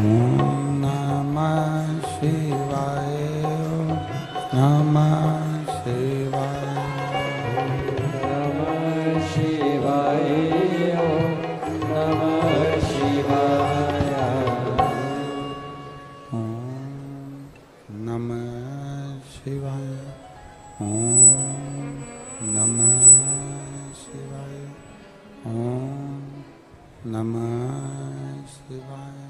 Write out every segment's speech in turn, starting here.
ओम नमः शिवाय। नमः शिवाय। नमः शिवाय। नमः शिवाय। ओम नमः शिवाय। ओम नमः शिवाय। ओम नमः शिवाय।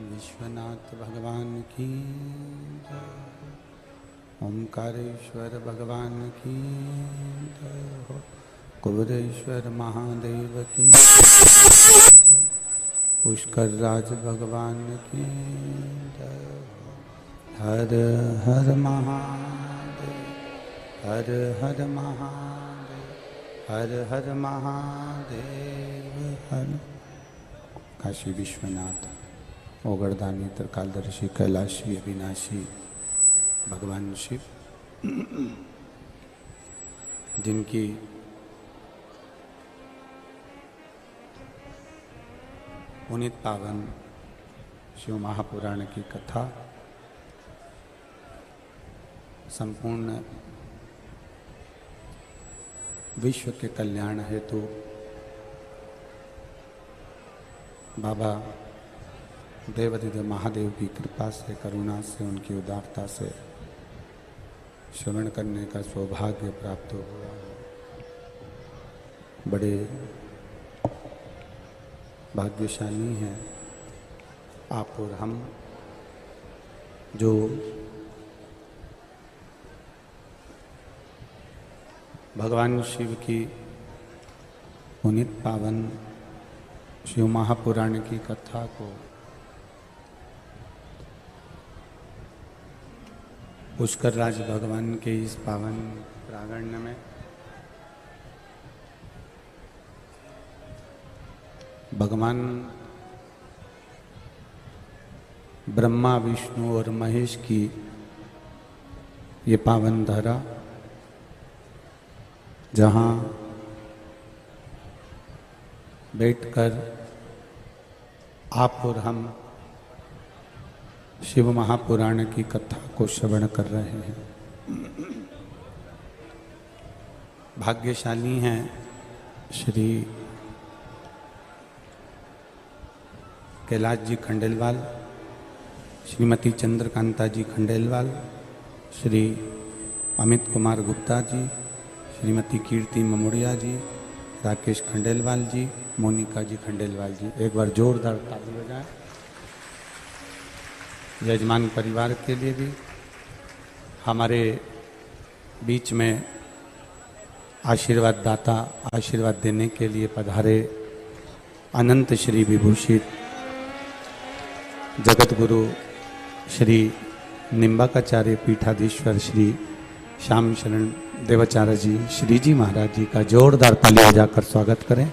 विश्वनाथ भगवान की जय। ओंकारेश्वर भगवान की जय हो। कुबेरेश्वर महादेव की जय हो। पुष्कर राज भगवान की जय हो। हर हर महादेव। हर हर महादेव। हर हर महादेव। हर काशी विश्वनाथ ओगरदानी त्रिकालदर्शी कैलाशी अविनाशी भगवान शिव, जिनकी पुनीत पावन शिव महापुराण की कथा संपूर्ण विश्व के कल्याण हेतु बाबा देवाधिदेव महादेव की कृपा से, करुणा से, उनकी उदारता से श्रवण करने का सौभाग्य प्राप्त हुआ। बड़े भाग्यशाली हैं आप और हम, जो भगवान शिव की पुनीत पावन शिव महापुराण की कथा को पुष्कर राज भगवान के इस पावन प्रांगण में भगवान ब्रह्मा, विष्णु और महेश की ये पावन धरा, जहाँ बैठकर आप और हम शिव महापुराण की कथा को श्रवण कर रहे हैं। भाग्यशाली हैं श्री कैलाश जी खंडेलवाल, श्रीमती चंद्रकांता जी खंडेलवाल, श्री अमित कुमार गुप्ता जी, श्रीमती कीर्ति ममुड़िया जी, राकेश खंडेलवाल जी, मोनिका जी खंडेलवाल जी। एक बार जोरदार ताली बजाएं यजमान परिवार के लिए भी। हमारे बीच में आशीर्वाद दाता, आशीर्वाद देने के लिए पधारे अनंत श्री विभूषित जगत गुरु श्री निम्बाकाचार्य पीठाधीश्वर श्री श्याम शरण देवाचार्य जी, श्री जी महाराज जी का जोरदार ताली बजाकर स्वागत करें।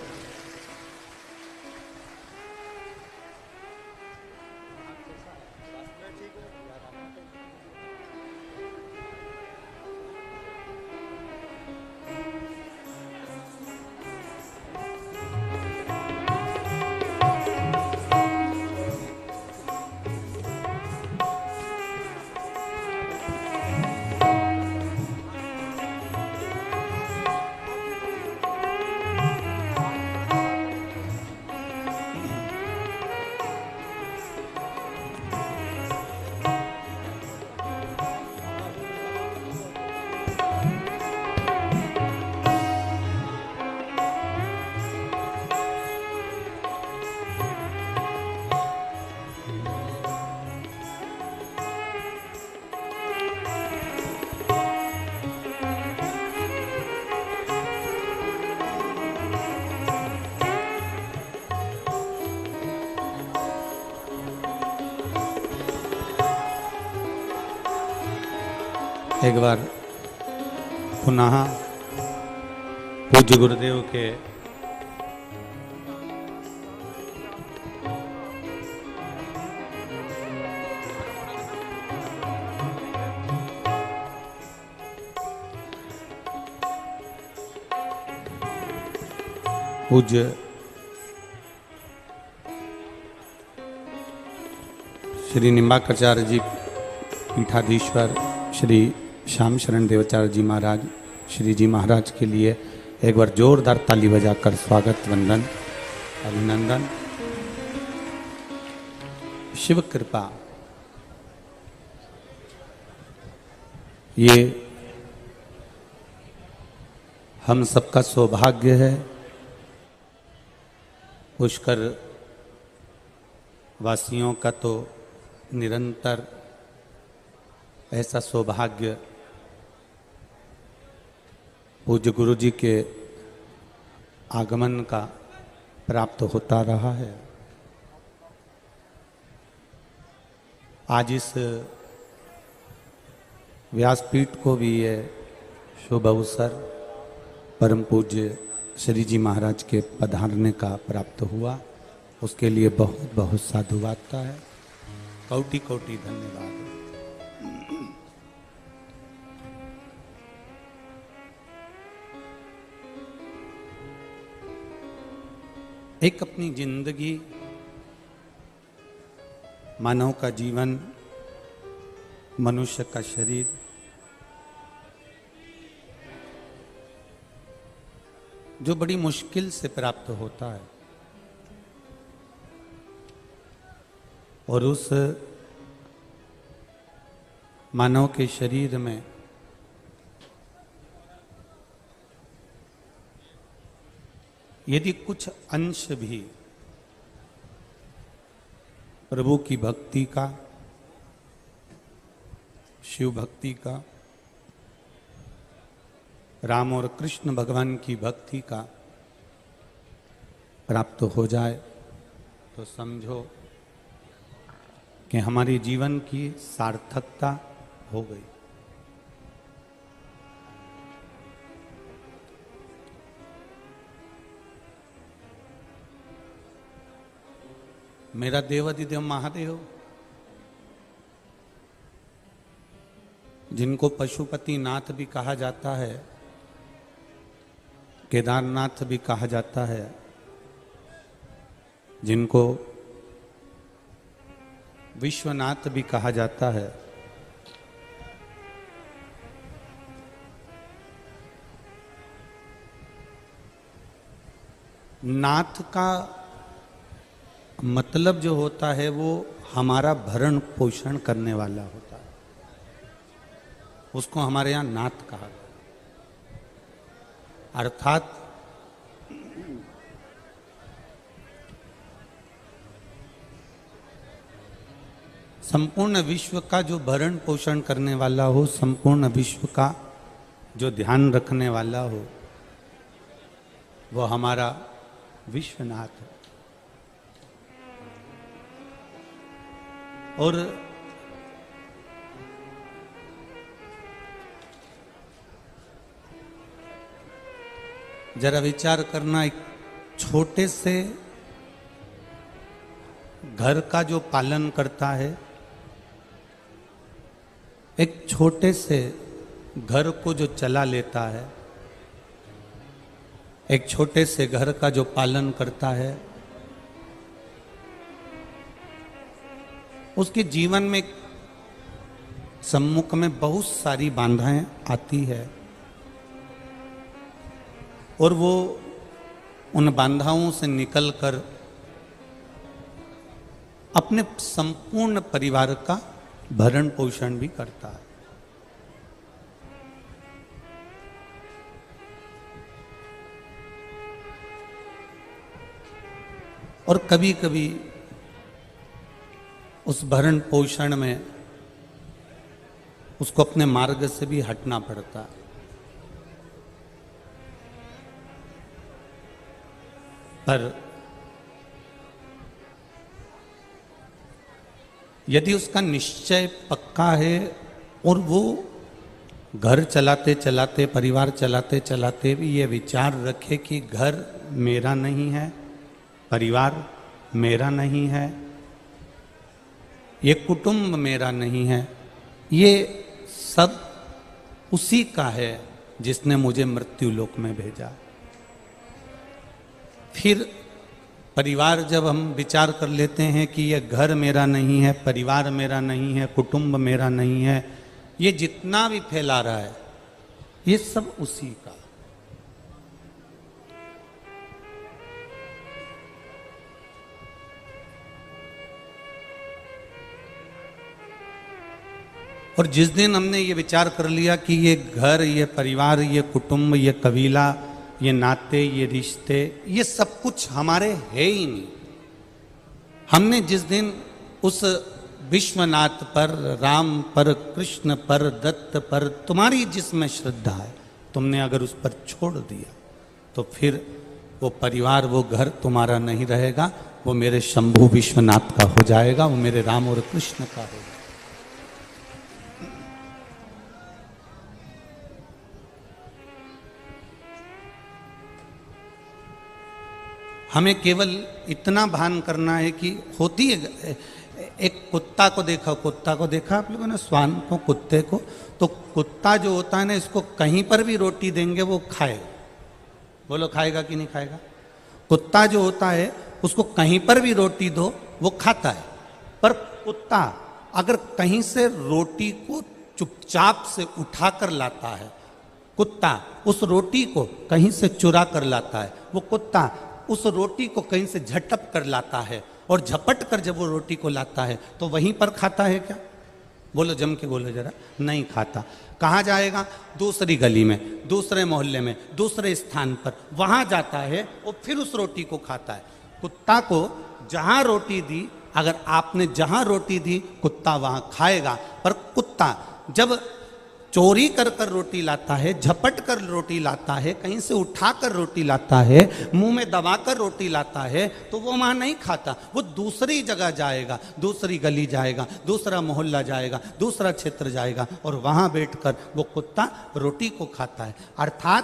एक बार पुनः पूज्य गुरुदेव के पूज्य श्री निम्बाकराचार्य जी पीठाधीश्वर श्री श्याम शरण देवाचार्य जी महाराज श्री जी महाराज के लिए एक बार जोरदार ताली बजाकर स्वागत वंदन अभिनंदन। शिव कृपा ये हम सबका सौभाग्य है। पुष्कर वासियों का तो निरंतर ऐसा सौभाग्य पूज्य गुरु जी के आगमन का प्राप्त होता रहा है। आज इस व्यासपीठ को भी ये शुभ अवसर परम पूज्य श्री जी महाराज के पधारने का प्राप्त हुआ, उसके लिए बहुत बहुत साधुवाद है। कोटि कोटि धन्यवाद। एक अपनी जिंदगी, मानव का जीवन, मनुष्य का शरीर जो बड़ी मुश्किल से प्राप्त होता है और उस मानव के शरीर में यदि कुछ अंश भी प्रभु की भक्ति का, शिव भक्ति का, राम और कृष्ण भगवान की भक्ति का प्राप्त हो जाए तो समझो कि हमारे जीवन की सार्थकता हो गई। मेरा देवाधिदेव महादेव, जिनको पशुपति नाथ भी कहा जाता है, केदारनाथ भी कहा जाता है, जिनको विश्वनाथ भी कहा जाता है, नाथ का मतलब जो होता है वो हमारा भरण पोषण करने वाला होता है, उसको हमारे यहाँ नाथ कहा गया। अर्थात संपूर्ण विश्व का जो भरण पोषण करने वाला हो, संपूर्ण विश्व का जो ध्यान रखने वाला हो, वो हमारा विश्वनाथ है। और जरा विचार करना, एक छोटे से घर का जो पालन करता है, एक छोटे से घर को जो चला लेता है, एक छोटे से घर का जो पालन करता है, उसके जीवन में सम्मुख में बहुत सारी बाधाएं आती है और वो उन बाधाओं से निकलकर अपने संपूर्ण परिवार का भरण पोषण भी करता है। और कभी कभी उस भरण पोषण में उसको अपने मार्ग से भी हटना पड़ता है। पर यदि उसका निश्चय पक्का है और वो घर चलाते चलाते, परिवार चलाते चलाते भी ये विचार रखे कि घर मेरा नहीं है, परिवार मेरा नहीं है, ये कुटुंब मेरा नहीं है, ये सब उसी का है जिसने मुझे मृत्यु लोक में भेजा। फिर परिवार जब हम विचार कर लेते हैं कि ये घर मेरा नहीं है, परिवार मेरा नहीं है, कुटुंब मेरा नहीं है, ये जितना भी फैला रहा है ये सब उसी का। और जिस दिन हमने ये विचार कर लिया कि ये घर, ये परिवार, ये कुटुंब, ये कबीला, ये नाते, ये रिश्ते, ये सब कुछ हमारे है ही नहीं। हमने जिस दिन उस विश्वनाथ पर, राम पर, कृष्ण पर, दत्त पर, तुम्हारी जिसमें श्रद्धा है, तुमने अगर उस पर छोड़ दिया तो फिर वो परिवार, वो घर तुम्हारा नहीं रहेगा, वो मेरे शंभु विश्वनाथ का हो जाएगा, वो मेरे राम और कृष्ण का होगा। हमें केवल इतना भान करना है कि होती है, एक कुत्ता को देखा आप लोगों ने, श्वान को, कुत्ते को, तो कुत्ता जो होता है ना, इसको कहीं पर भी रोटी देंगे वो खाएगा। बोलो खाएगा कि नहीं खाएगा? कुत्ता जो होता है उसको कहीं पर भी रोटी दो वो खाता है। पर कुत्ता अगर कहीं से रोटी को चुपचाप से उठा कर लाता है, कुत्ता उस रोटी को कहीं से चुरा कर लाता है, वो कुत्ता उस रोटी को कहीं से झटप कर लाता है, और झपट कर जब वो रोटी को लाता है तो वहीं पर खाता है क्या? बोलो, जम के बोलो जरा। नहीं खाता। कहाँ जाएगा? दूसरी गली में, दूसरे मोहल्ले में, दूसरे स्थान पर, वहां जाता है और फिर उस रोटी को खाता है। कुत्ता को जहां रोटी दी, अगर आपने जहां रोटी दी, कुत्ता वहां खाएगा। पर कुत्ता जब चोरी कर कर रोटी लाता है, झपट कर रोटी लाता है, कहीं से उठा कर रोटी लाता है, मुंह में दबा कर रोटी लाता है, तो वो वहां नहीं खाता। वो दूसरी जगह जाएगा, दूसरी गली जाएगा, दूसरा मोहल्ला जाएगा, दूसरा क्षेत्र जाएगा, और वहां बैठकर वो कुत्ता रोटी को खाता है। अर्थात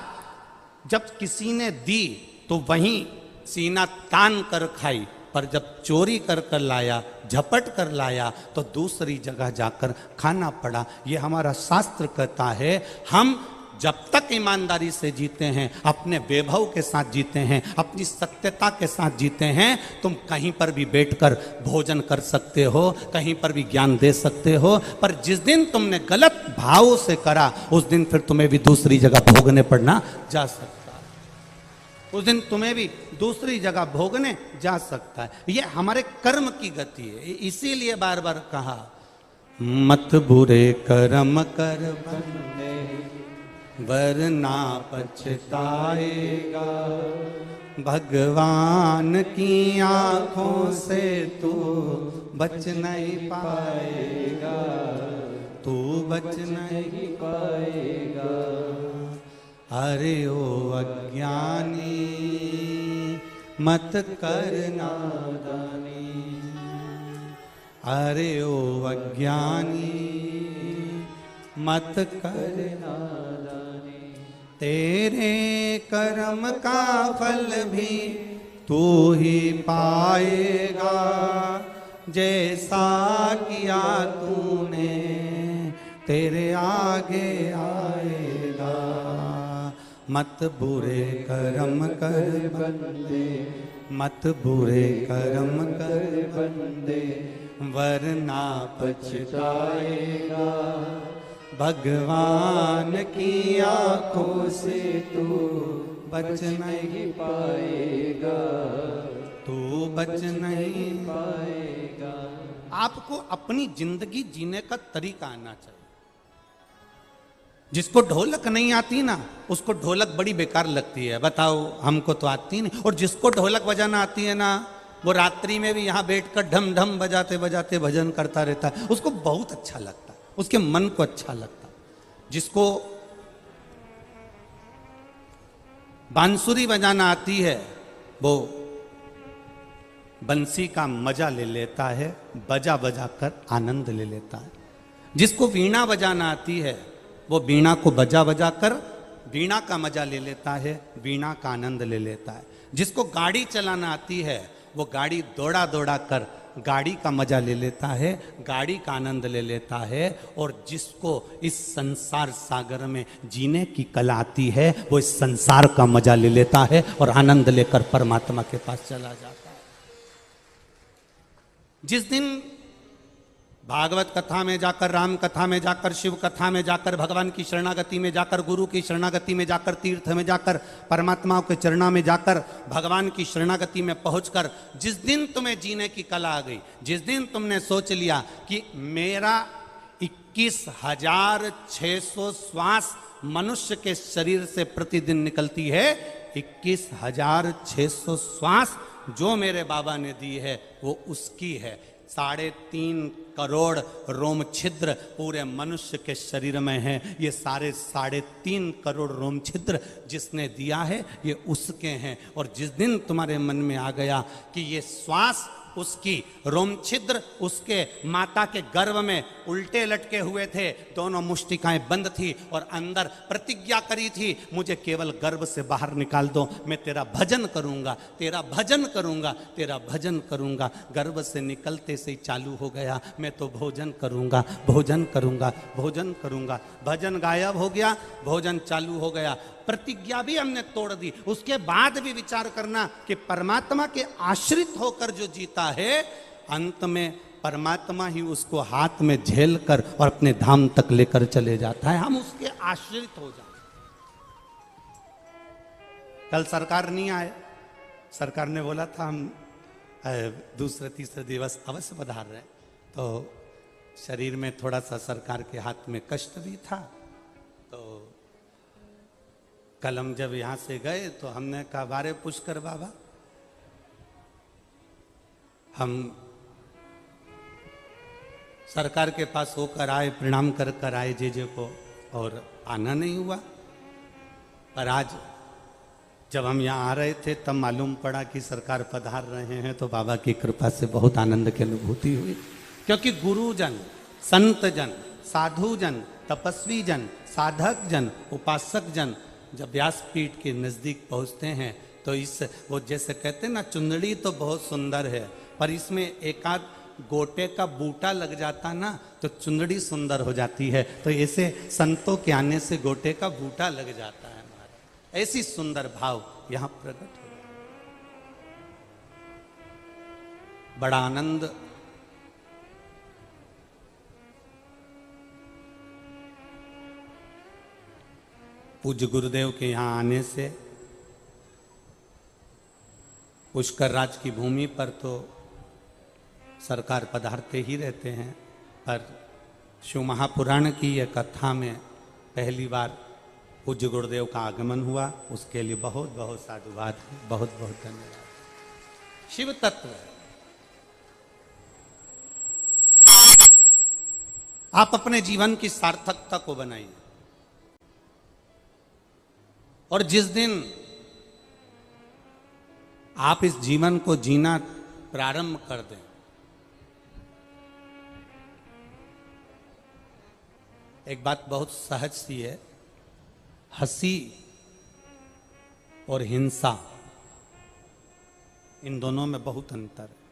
जब किसी ने दी तो वहीं सीना तान कर खाई, पर जब चोरी कर कर लाया, झपट कर लाया, तो दूसरी जगह जाकर खाना पड़ा। ये हमारा शास्त्र कहता है, हम जब तक ईमानदारी से जीते हैं, अपने वैभव के साथ जीते हैं, अपनी सत्यता के साथ जीते हैं, तुम कहीं पर भी बैठकर भोजन कर सकते हो, कहीं पर भी ज्ञान दे सकते हो। पर जिस दिन तुमने गलत भाव से करा, उस दिन फिर तुम्हें भी दूसरी जगह भोगने पड़ना जा सकता है। उस दिन तुम्हें भी दूसरी जगह भोगने जा सकता है। ये हमारे कर्म की गति है। इसीलिए बार बार कहा, मत बुरे कर्म कर बंदे, वरना पछताएगा। भगवान की आंखों से तू बच नहीं पाएगा, तू बच नहीं पाएगा। अरे ओ अज्ञानी, मत कर नादानी। अरे ओ अज्ञानी, मत कर नादानी। तेरे कर्म का फल भी तू ही पाएगा, जैसा किया तूने तेरे आगे आएगा। मत बुरे कर्म कर बंदे, मत बुरे कर्म कर बंदे, वरना पछताएगा। भगवान की आंखों से तू बच नहीं पाएगा, तू बच नहीं पाएगा। आपको अपनी जिंदगी जीने का तरीका आना चाहिए। जिसको ढोलक नहीं आती ना, उसको ढोलक बड़ी बेकार लगती है। बताओ, हमको तो आती नहीं। और जिसको ढोलक बजाना आती है ना, वो रात्रि में भी यहाँ बैठकर ढम ढम बजाते बजाते भजन करता रहता है, उसको बहुत अच्छा लगता है, उसके मन को अच्छा लगता है। जिसको बांसुरी बजाना आती है, वो बंसी का मजा ले लेता है, बजा बजा कर आनंद ले लेता है। जिसको वीणा बजाना आती है, वो वीणा को बजा बजा कर वीणा का मजा ले लेता है, वीणा का आनंद ले लेता है। जिसको गाड़ी चलाना आती है, वो गाड़ी दौड़ा दौड़ा कर गाड़ी का मजा ले लेता है, गाड़ी का आनंद ले लेता है, और जिसको इस संसार सागर में जीने की कला आती है वो इस संसार का मजा ले लेता है और आनंद लेकर परमात्मा के पास चला जाता है। जिस दिन भागवत कथा में जाकर, राम कथा में जाकर, शिव कथा में जाकर, भगवान की शरणागति में जाकर, गुरु की शरणागति में जाकर, तीर्थ में जाकर, परमात्मा के चरणों में जाकर, भगवान की शरणागति में पहुंचकर, जिस दिन तुम्हें जीने की कला आ गई, जिस दिन तुमने सोच लिया कि मेरा 21,600 श्वास मनुष्य के शरीर से प्रतिदिन निकलती है, 21,600 श्वास जो मेरे बाबा ने दी है वो उसकी है। 3.5 करोड़ रोम छिद्र पूरे मनुष्य के शरीर में है, ये सारे 3.5 करोड़ रोम छिद्र जिसने दिया है ये उसके हैं। और जिस दिन तुम्हारे मन में आ गया कि ये श्वास उसकी, रोम छिद्र उसके, माता के गर्भ में उल्टे लटके हुए थे, दोनों मुष्टिकाएं बंद थी और अंदर प्रतिज्ञा करी थी मुझे केवल गर्भ से बाहर निकाल दो, मैं तेरा भजन करूंगा, तेरा भजन करूंगा, तेरा भजन करूंगा। गर्भ से निकलते से ही चालू हो गया, मैं तो भोजन करूंगा, भोजन करूंगा, भोजन करूंगा। भजन गायब हो गया, भोजन चालू हो गया। प्रतिज्ञा भी हमने तोड़ दी। उसके बाद भी विचार करना कि परमात्मा के आश्रित होकर जो जीता है, अंत में परमात्मा ही उसको हाथ में झेल कर और अपने धाम तक लेकर चले जाता है। हम उसके आश्रित हो जाए। कल सरकार नहीं आए, सरकार ने बोला था हम दूसरे तीसरे दिवस अवश्य पधार रहे, तो शरीर में थोड़ा सा सरकार के हाथ में कष्ट भी था। तो कल हम जब यहाँ से गए तो हमने कहा बारे पुष्कर बाबा, हम सरकार के पास होकर आए, प्रणाम कर कर आए जे को, और आना नहीं हुआ। पर आज जब हम यहाँ आ रहे थे तब मालूम पड़ा कि सरकार पधार रहे हैं, तो बाबा की कृपा से बहुत आनंद की अनुभूति हुई। क्योंकि गुरुजन, संत जन, साधु जन, तपस्वी जन, साधक जन, उपासक जन जब व्यासपीठ के नज़दीक पहुँचते हैं तो इस, वो जैसे कहते हैं ना, चुंदड़ी तो बहुत सुंदर है पर इसमें एक आध गोटे का बूटा लग जाता ना तो चुंदड़ी सुंदर हो जाती है। तो ऐसे संतों के आने से गोटे का बूटा लग जाता है हमारा। ऐसी सुंदर भाव यहाँ प्रकट हो, बड़ा आनंद। पूज्य गुरुदेव के यहाँ आने से पुष्कर राज की भूमि पर तो सरकार पधारते ही रहते हैं, पर शिव महापुराण की यह कथा में पहली बार पूज्य गुरुदेव का आगमन हुआ, उसके लिए बहुत बहुत साधुवाद, बहुत बहुत धन्यवाद। शिव तत्व आप अपने जीवन की सार्थकता को बनाइए, और जिस दिन आप इस जीवन को जीना प्रारंभ कर दें, एक बात बहुत सहज सी है, हंसी और हिंसा, इन दोनों में बहुत अंतर है।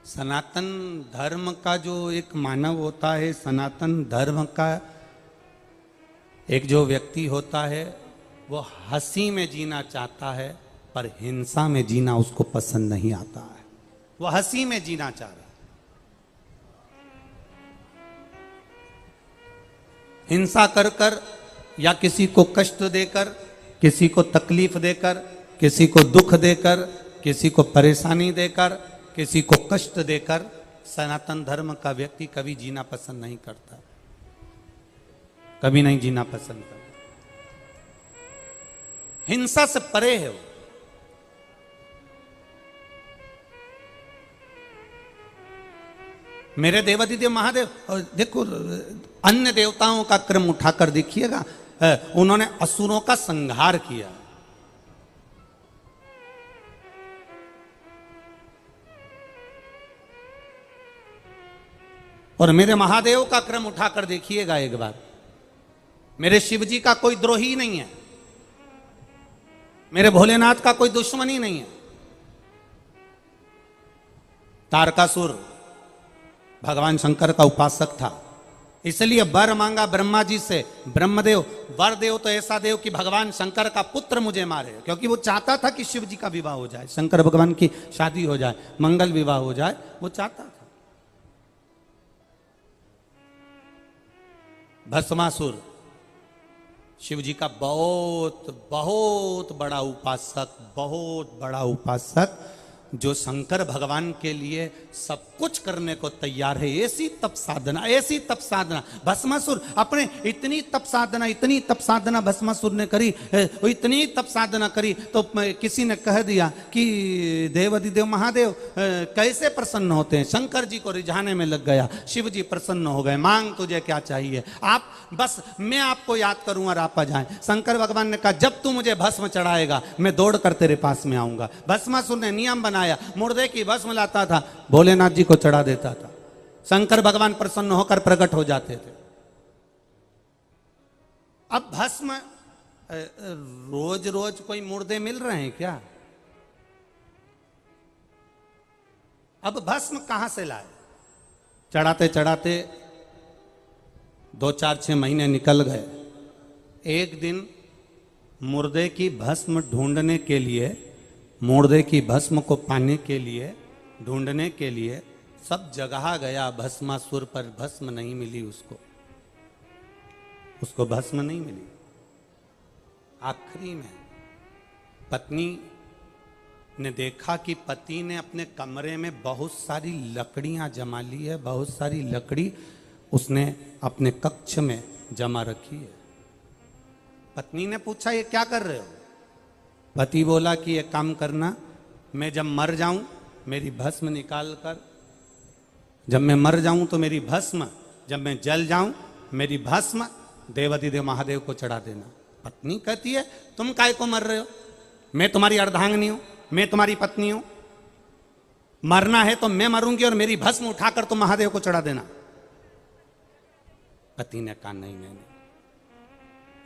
सनातन धर्म का जो एक मानव होता है, सनातन धर्म का एक जो व्यक्ति होता है, वो हंसी में जीना चाहता है पर हिंसा में जीना उसको पसंद नहीं आता है। वो हंसी में जीना चाह रहा है, हिंसा कर कर या किसी को कष्ट देकर, किसी को तकलीफ देकर, किसी को दुख देकर, किसी को परेशानी देकर, किसी को कष्ट देकर सनातन धर्म का व्यक्ति कभी जीना पसंद नहीं करता, कभी नहीं जीना पसंद करता। हिंसा से परे है वो। मेरे देवादिदेव महादेव, और देखो अन्य देवताओं का क्रम उठाकर देखिएगा, उन्होंने असुरों का संहार किया। और मेरे महादेव का क्रम उठाकर देखिएगा, एक बार, मेरे शिव जी का कोई द्रोही नहीं है, मेरे भोलेनाथ का कोई दुश्मन ही नहीं है। तारकासुर भगवान शंकर का उपासक था, इसलिए वर मांगा ब्रह्मा जी से, ब्रह्मदेव वर देव तो ऐसा देव कि भगवान शंकर का पुत्र मुझे मारे, क्योंकि वो चाहता था कि शिव जी का विवाह हो जाए, शंकर भगवान की शादी हो जाए, मंगल विवाह हो जाए, वो चाहता था। भस्मासुर शिव जी का बहुत बहुत बड़ा उपासक, बहुत बड़ा उपासक, जो शंकर भगवान के लिए सब कुछ करने को तैयार है। ऐसी तप साधना, ऐसी तप साधना भस्मासुर अपने, इतनी तप साधना भस्मासुर ने करी, इतनी तप साधना करी तो किसी ने कह दिया कि देवाधिदेव महादेव कैसे प्रसन्न होते हैं। शंकर जी को रिझाने में लग गया, शिव जी प्रसन्न हो गए, मांग तुझे क्या चाहिए, आप बस मैं आपको याद करूं और आप आ जाएं। शंकर भगवान ने कहा जब तू मुझे भस्म चढ़ाएगा मैं दौड़ कर तेरे पास में आऊंगा। भस्मासुर ने नियम बनाया, मुर्दे की भस्म लाता था, भोलेनाथ जी को चढ़ा देता था, शंकर भगवान प्रसन्न होकर प्रकट हो जाते थे। अब भस्म रोज रोज कोई मुर्दे मिल रहे हैं क्या? अब भस्म कहां से लाए? चढ़ाते चढ़ाते 2, 4, 6 महीने निकल गए। एक दिन मुर्दे की भस्म ढूंढने के लिए, मुर्दे की भस्म को पाने के लिए, ढूंढने के लिए सब जगह गया भस्मासुर, पर भस्म नहीं मिली उसको भस्म नहीं मिली। आखिरी में पत्नी ने देखा कि पति ने अपने कमरे में बहुत सारी लकड़ियां जमा ली है, बहुत सारी लकड़ी उसने अपने कक्ष में जमा रखी है। पत्नी ने पूछा ये क्या कर रहे हो? पति बोला कि ये काम करना, मैं जब मर जाऊं मेरी भस्म निकाल कर, जब मैं मर जाऊं तो मेरी भस्म, जब मैं जल जाऊं मेरी भस्म देवाधिदेव महादेव को चढ़ा देना। पत्नी कहती है तुम काय को मर रहे हो? मैं तुम्हारी अर्धांगिनी हूं, मैं तुम्हारी पत्नी हूं, मरना है तो मैं मरूंगी और मेरी भस्म उठाकर तुम महादेव को चढ़ा देना। पति ने कहा नहीं,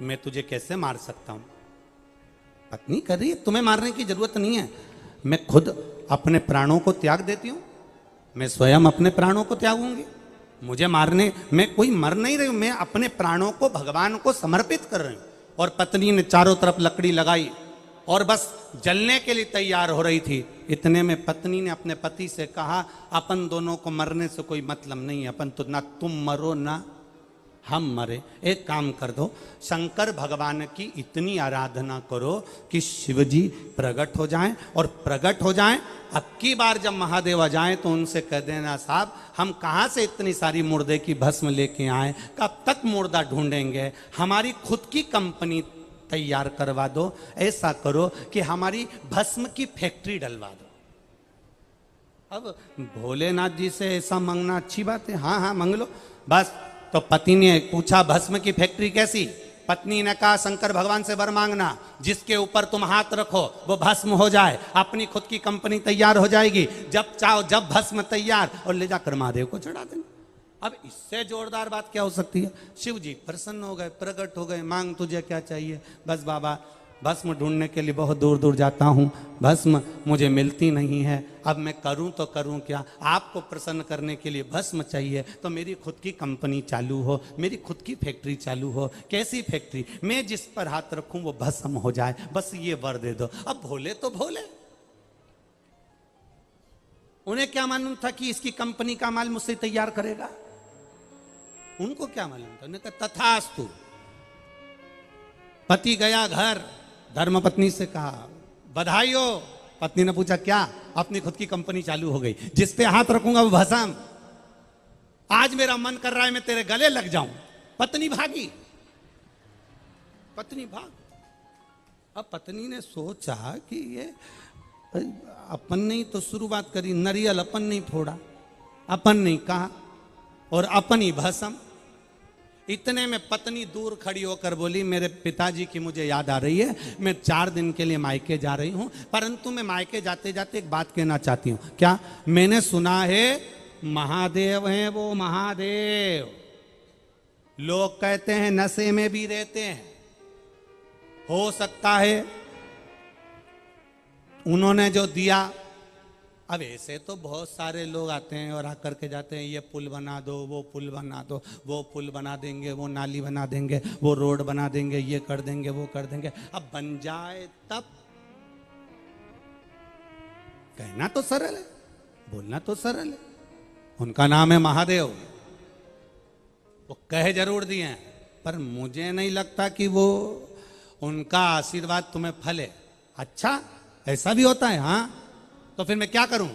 मैं तुझे कैसे मार सकता हूं? पत्नी कह रही है तुम्हें मारने की जरूरत नहीं है, मैं खुद अपने प्राणों को त्याग देती हूं, मैं स्वयं अपने प्राणों को त्यागूंगी, मुझे मारने में कोई मर नहीं रही हूं, मैं अपने प्राणों को भगवान को समर्पित कर रही हूं। और पत्नी ने चारों तरफ लकड़ी लगाई और बस जलने के लिए तैयार हो रही थी। इतने में पत्नी ने अपने पति से कहा अपन दोनों को मरने से कोई मतलब नहीं है, अपन तो ना तुम मरो ना हम मरे, एक काम कर दो, शंकर भगवान की इतनी आराधना करो कि शिवजी प्रकट हो जाएं, और प्रकट हो जाएं, अब की बार जब महादेव आ जाएं तो उनसे कह देना साहब हम कहाँ से इतनी सारी मुर्दे की भस्म लेके आए, कब तक मुर्दा ढूंढेंगे, हमारी खुद की कंपनी तैयार करवा दो, ऐसा करो कि हमारी भस्म की फैक्ट्री डलवा दो। अब भोलेनाथ जी से ऐसा मांगना अच्छी बात है, हाँ हाँ मांग लो बस। तो पति ने पूछा भस्म की फैक्ट्री कैसी? पत्नी ने कहा शंकर भगवान से वर मांगना, जिसके ऊपर तुम हाथ रखो वो भस्म हो जाए, अपनी खुद की कंपनी तैयार हो जाएगी, जब चाहो जब भस्म तैयार, और ले जाकर महादेव को चढ़ा देना। अब इससे जोरदार बात क्या हो सकती है? शिव जी प्रसन्न हो गए, प्रकट हो गए, मांग तुझे क्या चाहिए? बस बाबा भस्म ढूंढने के लिए बहुत दूर दूर जाता हूँ, भस्म मुझे मिलती नहीं है, अब मैं करूँ तो करूँ क्या? आपको प्रसन्न करने के लिए भस्म चाहिए तो मेरी खुद की कंपनी चालू हो, मेरी खुद की फैक्ट्री चालू हो। कैसी फैक्ट्री? मैं जिस पर हाथ रखूँ वो भस्म हो जाए, बस ये वर दे दो। अब भोले तो भोले, उन्हें क्या मालूम था कि इसकी कंपनी का माल मुझसे तैयार करेगा? उनको क्या मालूम था? उन्होंने कहा तथास्तु। पति गया घर, धर्मपत्नी से कहा बधाई हो। पत्नी ने पूछा क्या? अपनी खुद की कंपनी चालू हो गई, जिस पे हाथ रखूंगा वो भस्म। आज मेरा मन कर रहा है मैं तेरे गले लग जाऊं। पत्नी भागी, पत्नी भाग। अब पत्नी ने सोचा कि ये अपन ने तो शुरुआत करी, नरियल अपन नहीं फोड़ा, अपन नहीं कहा, और अपन ही भस्म। इतने में पत्नी दूर खड़ी होकर बोली मेरे पिताजी की मुझे याद आ रही है, मैं 4 दिन के लिए मायके जा रही हूं, परंतु मैं मायके जाते जाते एक बात कहना चाहती हूं। क्या? मैंने सुना है महादेव हैं वो महादेव, लोग कहते हैं नशे में भी रहते हैं, हो सकता है उन्होंने जो दिया, अब ऐसे तो बहुत सारे लोग आते हैं और आकर के जाते हैं, ये पुल बना दो, वो पुल बना दो, वो पुल बना देंगे, वो नाली बना देंगे, वो रोड बना देंगे, ये कर देंगे, वो कर देंगे। अब बन जाए तब कहना तो सरल है, बोलना तो सरल है। उनका नाम है महादेव, वो कह जरूर दिए हैं, पर मुझे नहीं लगता कि वो उनका आशीर्वाद तुम्हें फले। अच्छा, ऐसा भी होता है? हाँ, तो फिर मैं क्या करूं?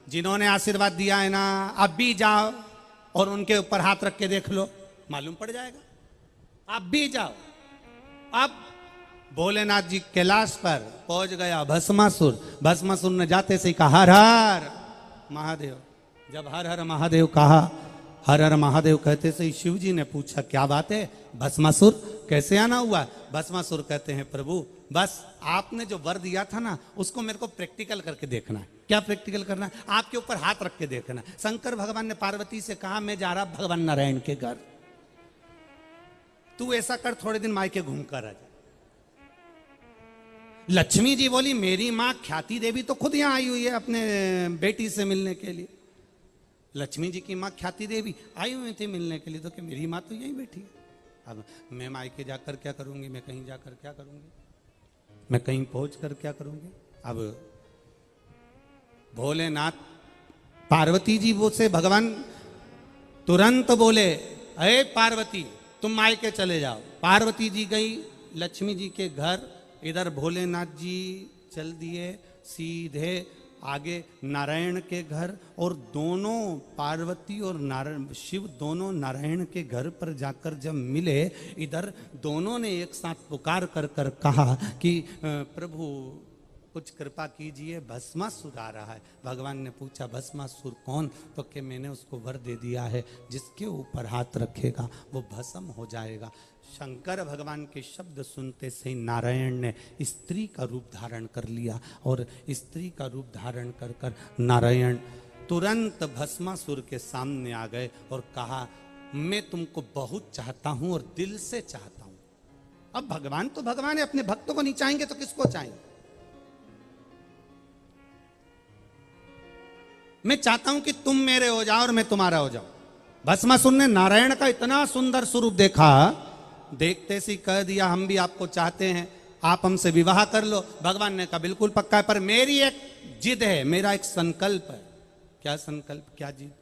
जिन्होंने आशीर्वाद दिया है ना, अब भी जाओ और उनके ऊपर हाथ रख के देख लो, मालूम पड़ जाएगा। आप भी जाओ। अब भोलेनाथ जी कैलाश पर पहुंच गया भस्मासुर। भस्मासुर ने जाते से कहा हर हर महादेव। जब हर हर महादेव कहा, हर हर महादेव कहते से शिव जी ने पूछा क्या बात है भस्मासुर, कैसे आना हुआ? भस्मासुर कहते हैं प्रभु बस आपने जो वर दिया था ना, उसको मेरे को प्रैक्टिकल करके देखना है। क्या प्रैक्टिकल करना है? आपके ऊपर हाथ रख के देखना है। शंकर भगवान ने पार्वती से कहा मैं जा रहा भगवान नारायण के घर, तू ऐसा कर थोड़े दिन मायके घूम कर आ जा। लक्ष्मी जी बोली मेरी माँ ख्याति देवी तो खुद यहां आई हुई है अपने बेटी से मिलने के लिए। लक्ष्मी जी की माँ ख्याति देवी आई हुई थी मिलने के लिए, तो कि मेरी माँ तो यहीं बैठी है। अब मैं मायके जाकर क्या करूंगी, मैं कहीं जाकर क्या करूंगी, मैं कहीं पहुंच कर क्या करूंगी? अब भोलेनाथ पार्वती जी वो से भगवान तुरंत बोले अरे पार्वती तुम मायके चले जाओ। पार्वती जी गई लक्ष्मी जी के घर, इधर भोलेनाथ जी चल दिए सीधे आगे नारायण के घर। और दोनों पार्वती और नारायण शिव दोनों नारायण के घर पर जाकर जब मिले, इधर दोनों ने एक साथ पुकार कर कर कहा कि प्रभु कुछ कृपा कीजिए, भस्मासुर आ रहा है। भगवान ने पूछा भस्मासुर कौन? तो कि मैंने उसको वर दे दिया है, जिसके ऊपर हाथ रखेगा वो भस्म हो जाएगा। शंकर भगवान के शब्द सुनते से नारायण ने स्त्री का रूप धारण कर लिया, और स्त्री का रूप धारण कर कर नारायण तुरंत भस्मासुर के सामने आ गए और कहा मैं तुमको बहुत चाहता हूं और दिल से चाहता हूं। अब भगवान तो भगवान है, अपने भक्तों को नहीं चाहेंगे तो किसको चाहेंगे? मैं चाहता हूं कि तुम मेरे हो जाओ और मैं तुम्हारा हो जाऊं। भस्मासुर ने नारायण का इतना सुंदर स्वरूप देखा, देखते सी कह दिया हम भी आपको चाहते हैं, आप हमसे विवाह कर लो। भगवान ने कहा बिल्कुल पक्का है, पर मेरी एक जिद है, मेरा एक संकल्प है। क्या संकल्प, क्या जिद?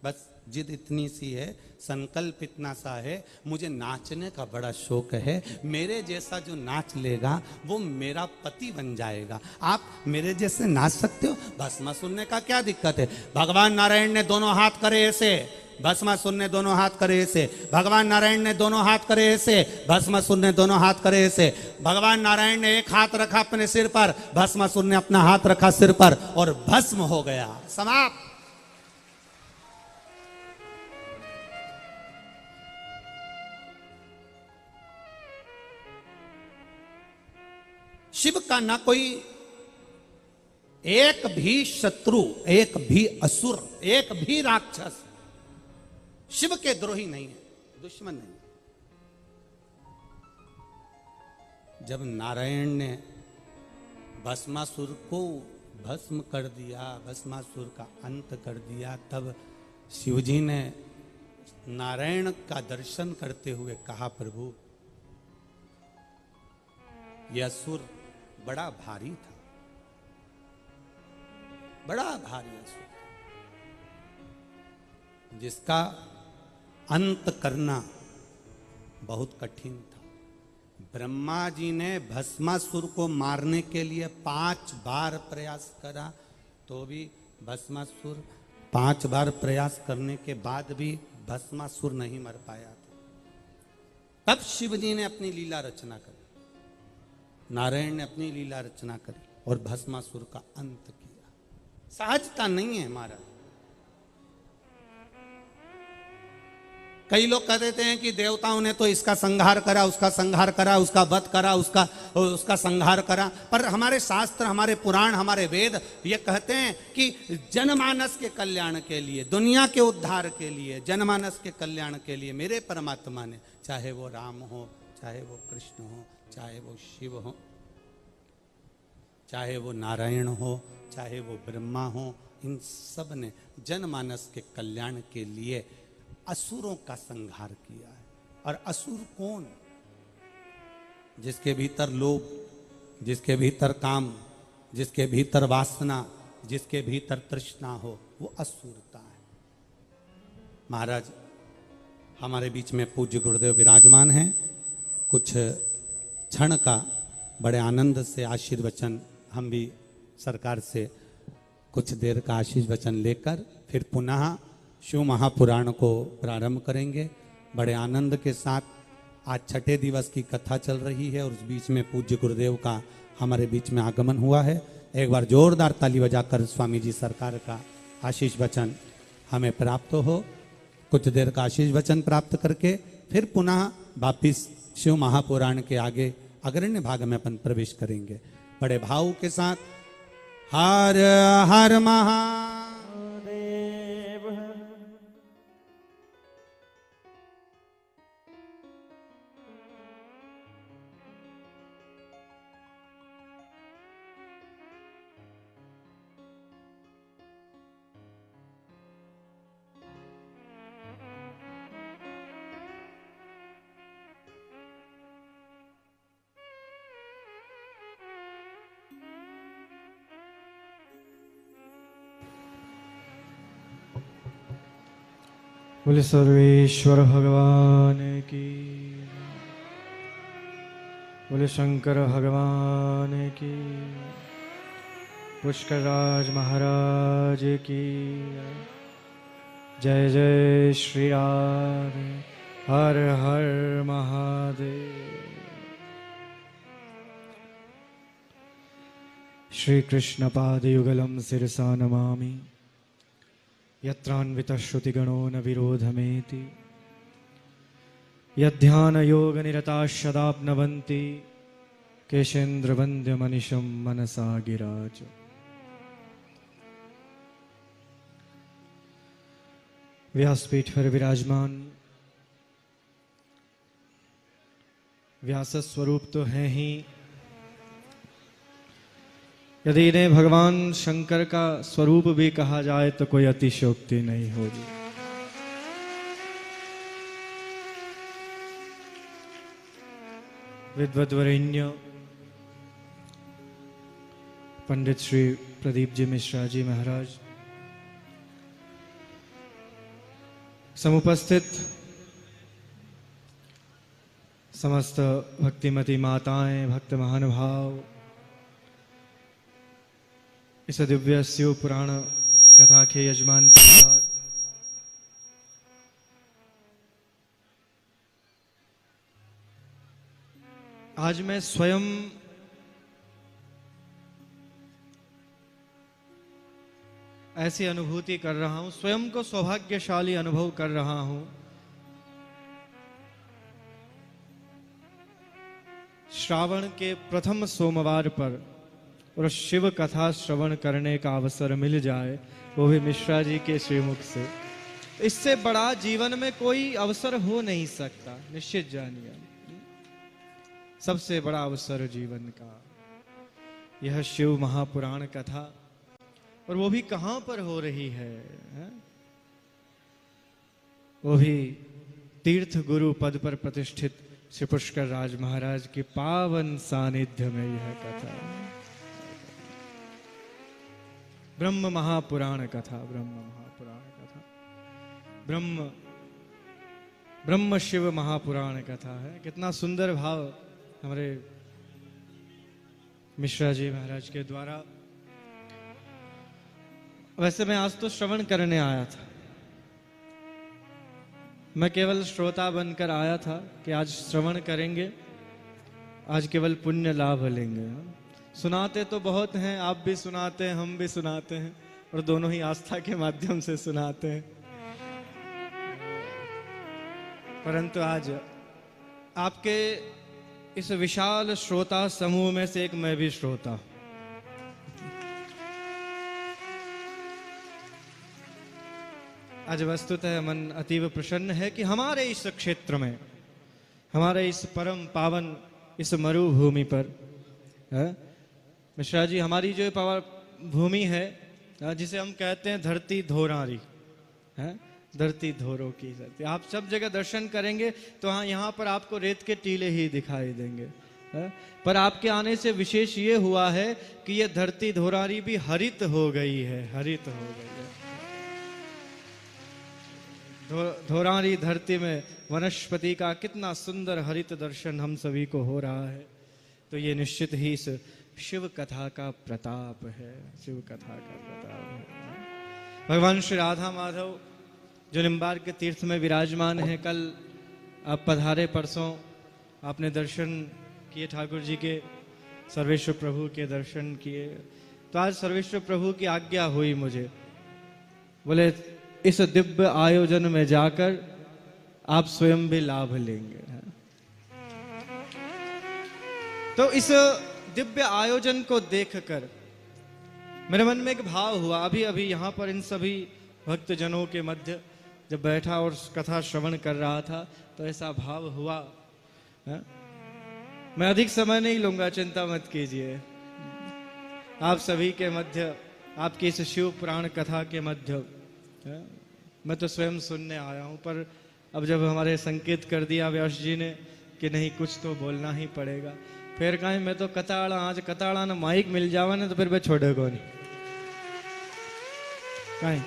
बस जिद इतनी सी है, संकल्प इतना सा है, मुझे नाचने का बड़ा शौक है। मेरे जैसा जो नाच लेगा वो मेरा पति बन जाएगा। आप मेरे जैसे नाच सकते हो? भस्मासुर ने कहा क्या दिक्कत है? भगवान नारायण ने दोनों हाथ करे ऐसे, भस्मासुर ने दोनों हाथ करे ऐसे। भगवान नारायण ने दोनों हाथ करे ऐसे, भस्मासुर ने दोनों हाथ करे ऐसे। भगवान नारायण ने एक हाथ रखा अपने सिर पर, भस्मासुर ने अपना हाथ रखा सिर पर, और भस्म हो गया, समाप्त। शिव का ना कोई एक भी शत्रु, एक भी असुर, एक भी राक्षस शिव के द्रोही नहीं है, दुश्मन नहीं। जब नारायण ने भस्मासुर को भस्म कर दिया, भस्मासुर का अंत कर दिया, तब शिवजी ने नारायण का दर्शन करते हुए कहा प्रभु यह असुर बड़ा भारी था, बड़ा भारी असुर, जिसका अंत करना बहुत कठिन था। ब्रह्मा जी ने भस्मासुर को मारने के लिए 5 बार प्रयास करा, तो भी भस्मासुर 5 बार प्रयास करने के बाद भी भस्मासुर नहीं मर पाया था। तब शिव जी ने अपनी लीला रचना करी, नारायण ने अपनी लीला रचना करी और भस्मासुर का अंत किया। सहजता नहीं है हमारा। कई लोग कह देते हैं कि देवताओं ने तो इसका संहार करा, उसका संहार करा, उसका वध करा, उसका संहार करा, पर हमारे शास्त्र, हमारे पुराण, हमारे वेद ये कहते हैं कि जनमानस के कल्याण के लिए, दुनिया के उद्धार के लिए, जनमानस के कल्याण के लिए मेरे परमात्मा ने, चाहे वो राम हो, चाहे वो कृष्ण हो, चाहे वो शिव हो, चाहे वो नारायण हो, चाहे वो ब्रह्मा हो, इन सब ने जनमानस के कल्याण के लिए असुरों का संहार किया है। और असुर कौन? जिसके भीतर लोभ, जिसके भीतर काम, जिसके भीतर वासना, जिसके भीतर तृष्णा हो, वो असुरता है। महाराज हमारे बीच में पूज्य गुरुदेव विराजमान हैं। कुछ क्षण का बड़े आनंद से आशीर्वचन हम भी सरकार से कुछ देर का आशीर्वचन लेकर फिर पुनः शिव महापुराण को प्रारंभ करेंगे। बड़े आनंद के साथ आज छठे दिवस की कथा चल रही है और उस बीच में पूज्य गुरुदेव का हमारे बीच में आगमन हुआ है। एक बार जोरदार ताली बजाकर स्वामी जी सरकार का आशीष वचन हमें प्राप्त हो। कुछ देर का आशीष वचन प्राप्त करके फिर पुनः वापिस शिव महापुराण के आगे अग्रण्य भाग में अपन प्रवेश करेंगे। बड़े भाव के साथ हर हर महादेव। बोले सर्वेश्वर भगवान की, बोले शंकर भगवान की, पुष्करराज महाराज की जय। जय श्री राम, हर हर महादेव। श्री कृष्ण पादयुगलम शिरसा नमामि, यत्रान्वितश्रुतिगणो न विरोधमेति, यध्यानयोगनिरताश्चदाप्नवन्ति, केशेन्द्रवन्द्यमनिशं मनसा गिराज। व्यासपीठ पर विराजमान व्यास स्वरूप तो हैं ही, यदि इन्हें भगवान शंकर का स्वरूप भी कहा जाए तो कोई अतिशयोक्ति नहीं होगी। विद्वद्वरेण्य पंडित श्री प्रदीप जी मिश्रा जी महाराज, समुपस्थित समस्त भक्तिमती माताएं, भक्त महानुभाव, इस दिव्य शिव पुराण कथा के यजमान परिवार, आज मैं स्वयं ऐसी अनुभूति कर रहा हूं, स्वयं को सौभाग्यशाली अनुभव कर रहा हूं। श्रावण के प्रथम सोमवार पर और शिव कथा श्रवण करने का अवसर मिल जाए, वो भी मिश्रा जी के श्रीमुख से, इससे बड़ा जीवन में कोई अवसर हो नहीं सकता। निश्चित जानिए, सबसे बड़ा अवसर जीवन का यह शिव महापुराण कथा, और वो भी कहां पर हो रही है? वो भी तीर्थ गुरु पद पर प्रतिष्ठित श्री पुष्कर राज महाराज के पावन सानिध्य में यह कथा, ब्रह्म महापुराण कथा, ब्रह्म महापुराण कथा, ब्रह्म शिव महापुराण कथा है। कितना सुंदर भाव हमारे मिश्रा जी महाराज के द्वारा। वैसे मैं आज तो श्रवण करने आया था, मैं केवल श्रोता बनकर आया था कि आज श्रवण करेंगे, आज केवल पुण्य लाभ लेंगे। सुनाते तो बहुत हैं, आप भी सुनाते हैं, हम भी सुनाते हैं, और दोनों ही आस्था के माध्यम से सुनाते हैं। परंतु आज आपके इस विशाल श्रोता समूह में से एक मैं भी श्रोता हूं। आज वस्तुतः मन अतीव प्रसन्न है कि हमारे इस क्षेत्र में, हमारे इस परम पावन इस मरुभूमि पर मिश्रा जी, हमारी जो पावर भूमि है, जिसे हम कहते हैं धरती धोरारी है, धरती धोरों की धरती। आप सब जगह दर्शन करेंगे तो हाँ, यहाँ पर आपको रेत के टीले ही दिखाई देंगे, है? पर आपके आने से विशेष ये हुआ है कि ये धरती धोरारी भी हरित हो गई है, हरित हो गई है। धोरारी धरती में वनस्पति का कितना सुंदर हरित दर्शन हम सभी को हो रहा है। तो ये निश्चित ही इस शिव कथा का प्रताप है, शिव कथा का प्रताप है। भगवान श्री राधा माधव जो निम्बार्क के तीर्थ में विराजमान है, कल आप पधारे, परसों आपने दर्शन किए ठाकुर जी के, सर्वेश्वर प्रभु के दर्शन किए। तो आज सर्वेश्वर प्रभु की आज्ञा हुई मुझे, बोले इस दिव्य आयोजन में जाकर आप स्वयं भी लाभ लेंगे। तो इस दिव्य आयोजन को देखकर मेरे मन में एक भाव हुआ। अभी अभी यहाँ पर इन सभी भक्तजनों के मध्य जब बैठा और कथा श्रवण कर रहा था तो ऐसा भाव हुआ है? मैं अधिक समय नहीं लूंगा, चिंता मत कीजिए। आप सभी के मध्य, आपकी इस शिव पुराण कथा के मध्य मैं तो स्वयं सुनने आया हूं, पर अब जब हमारे संकेत कर दिया व्यास जी ने कि नहीं, कुछ तो बोलना ही पड़ेगा, फिर कहीं मैं तो कताड़ा, आज कताड़ा ना माइक मिल जावा ना तो फिर मैं छोड़ेगा नहीं कहीं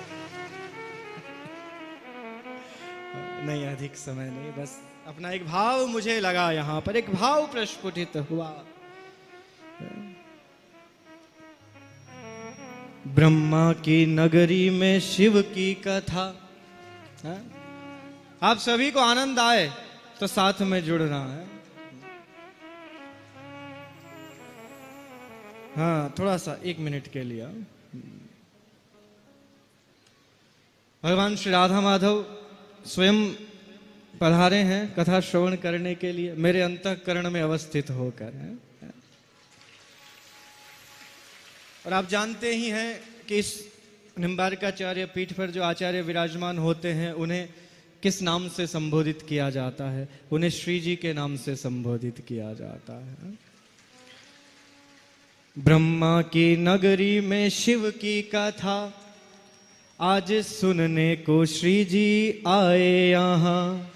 नहीं, अधिक समय नहीं, बस अपना एक भाव मुझे लगा, यहां पर एक भाव प्रस्फुटित हुआ। ब्रह्मा की नगरी में शिव की कथा, है? आप सभी को आनंद आए तो साथ में जुड़ना है। हाँ, थोड़ा सा 1 मिनट के लिए। भगवान श्री राधा माधव स्वयं पधारे हैं कथा श्रवण करने के लिए, मेरे अंतःकरण में अवस्थित होकर है। और आप जानते ही हैं कि इस निम्बार्काचार्य पीठ पर जो आचार्य विराजमान होते हैं उन्हें किस नाम से संबोधित किया जाता है? उन्हें श्री जी के नाम से संबोधित किया जाता है। ब्रह्मा की नगरी में शिव की कथा आज सुनने को श्री जी आए यहाँ।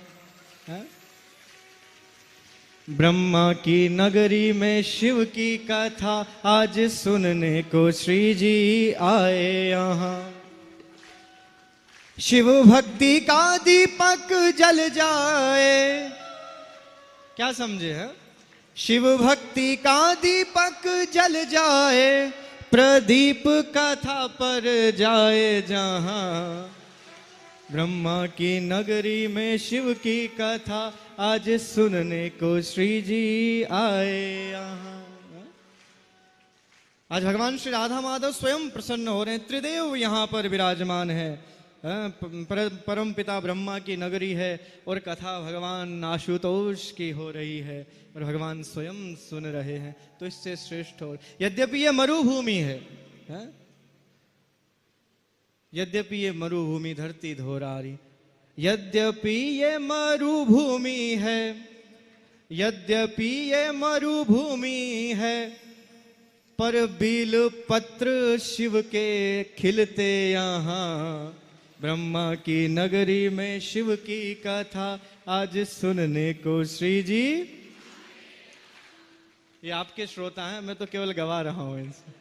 ब्रह्मा की नगरी में शिव की कथा आज सुनने को श्री जी आए यहाँ। शिव भक्ति का दीपक जल जाए, क्या समझे हैं? शिव भक्ति का दीपक जल जाए, प्रदीप कथा पर जाए जहां। ब्रह्मा की नगरी में शिव की कथा आज सुनने को श्री जी आए यहाँ। आज भगवान श्री राधा माधव स्वयं प्रसन्न हो रहे हैं, त्रिदेव यहाँ पर विराजमान है। परम पिता ब्रह्मा की नगरी है और कथा भगवान आशुतोष की हो रही है और भगवान स्वयं सुन रहे हैं, तो इससे श्रेष्ठ हो। यद्यपि ये मरुभूमि है, यद्यपि ये मरुभूमि धरती धोरारी, यद्यपि ये मरुभूमि है, यद्यपि ये मरुभूमि है, पर बील पत्र शिव के खिलते यहाँ। ब्रह्मा की नगरी में शिव की कथा आज सुनने को श्री जी। ये आपके श्रोता हैं, मैं तो केवल गवा रहा हूं इनसे।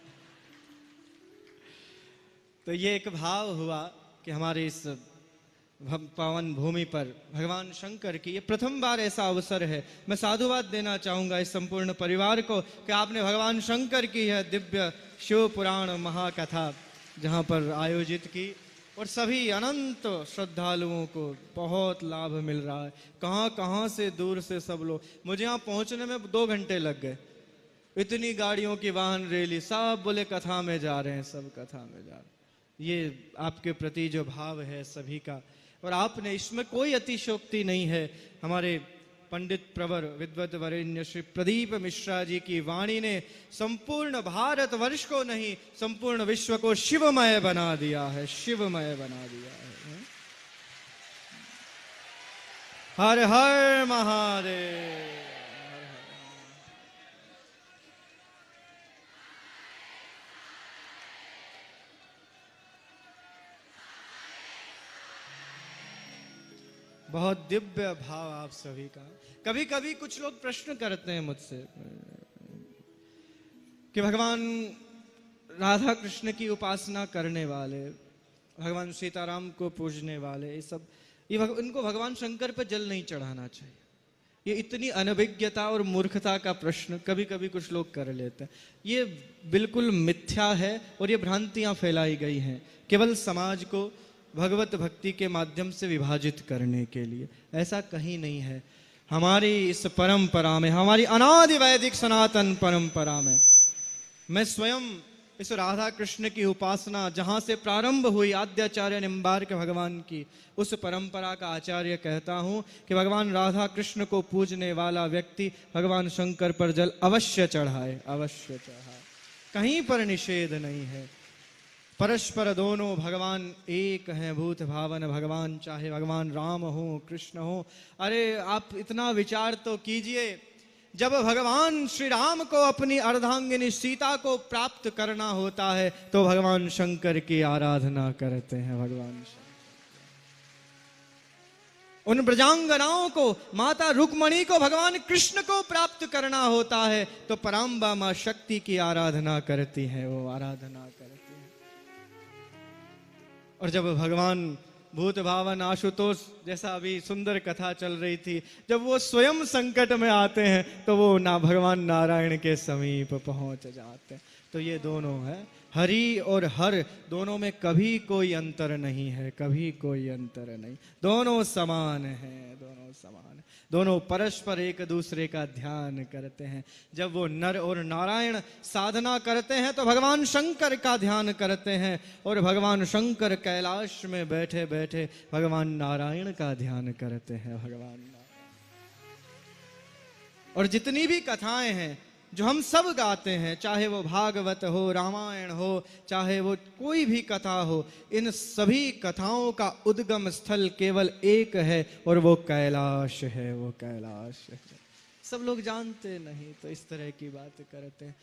तो ये एक भाव हुआ कि हमारे इस पावन भूमि पर भगवान शंकर की ये प्रथम बार ऐसा अवसर है। मैं साधुवाद देना चाहूंगा इस संपूर्ण परिवार को कि आपने भगवान शंकर की यह दिव्य शिव पुराण महाकथा जहां पर आयोजित की और सभी अनंत श्रद्धालुओं को बहुत लाभ मिल रहा है। कहां कहां से दूर से सब लोग, मुझे यहाँ पहुंचने में 2 घंटे लग गए। इतनी गाड़ियों की वाहन रैली, सब बोले कथा में जा रहे हैं, सब कथा में जा रहे हैं। ये आपके प्रति जो भाव है सभी का, और आपने इसमें कोई अतिशयोक्ति नहीं है। हमारे पंडित प्रवर विद्वत वरेण्य श्री प्रदीप मिश्रा जी की वाणी ने संपूर्ण भारत वर्ष को नहीं, संपूर्ण विश्व को शिवमय बना दिया है, शिवमय बना दिया है। हर हर महादेव। बहुत दिव्य भाव आप सभी का। कभी कभी कुछ लोग प्रश्न करते हैं मुझसे कि भगवान राधा कृष्ण की उपासना करने वाले, भगवान सीताराम को पूजने वाले, इनको भगवान शंकर पर जल नहीं चढ़ाना चाहिए। ये इतनी अनभिज्ञता और मूर्खता का प्रश्न कभी कभी कुछ लोग कर लेते हैं। ये बिल्कुल मिथ्या है और ये भ्रांतियां फैलाई गई हैं केवल समाज को भगवत भक्ति के माध्यम से विभाजित करने के लिए। ऐसा कहीं नहीं है। हमारी इस परंपरा में, हमारी अनादि वैदिक सनातन परंपरा में, मैं स्वयं इस राधा कृष्ण की उपासना जहां से प्रारंभ हुई आद्याचार्य निम्बार्क भगवान की, उस परंपरा का आचार्य कहता हूं कि भगवान राधा कृष्ण को पूजने वाला व्यक्ति भगवान शंकर पर जल अवश्य चढ़ाए, अवश्य चढ़ाए। कहीं पर निषेध नहीं है। परस्पर दोनों भगवान एक हैं, भूत भावन भगवान, चाहे भगवान राम हो कृष्ण हो। अरे आप इतना विचार तो कीजिए, जब भगवान श्री राम को अपनी अर्धांगिनी सीता को प्राप्त करना होता है तो भगवान शंकर की आराधना करते हैं। भगवान शंकर उन ब्रजांगनाओं को, माता रुक्मणी को भगवान कृष्ण को प्राप्त करना होता है तो पराम्बा मां शक्ति की आराधना करती है, वो आराधना करती है। और जब भगवान भूत भावन आशुतोष, जैसा अभी सुंदर कथा चल रही थी, जब वो स्वयं संकट में आते हैं तो वो ना भगवान नारायण के समीप पहुंच जाते हैं। तो ये दोनों है, हरि और हर, दोनों में कभी कोई अंतर नहीं है, कभी कोई अंतर नहीं। दोनों समान हैं, दोनों समान हैं। दोनों परस्पर एक दूसरे का ध्यान करते हैं। जब वो नर और नारायण साधना करते हैं तो भगवान शंकर का ध्यान करते हैं, और भगवान शंकर कैलाश में बैठे बैठे भगवान नारायण का ध्यान करते हैं। भगवान नारायण। और जितनी भी कथाएं हैं जो हम सब गाते हैं, चाहे वो भागवत हो, रामायण हो, चाहे वो कोई भी कथा हो, इन सभी कथाओं का उद्गम स्थल केवल एक है और वो कैलाश है, वो कैलाश है। सब लोग जानते नहीं तो इस तरह की बात करते हैं।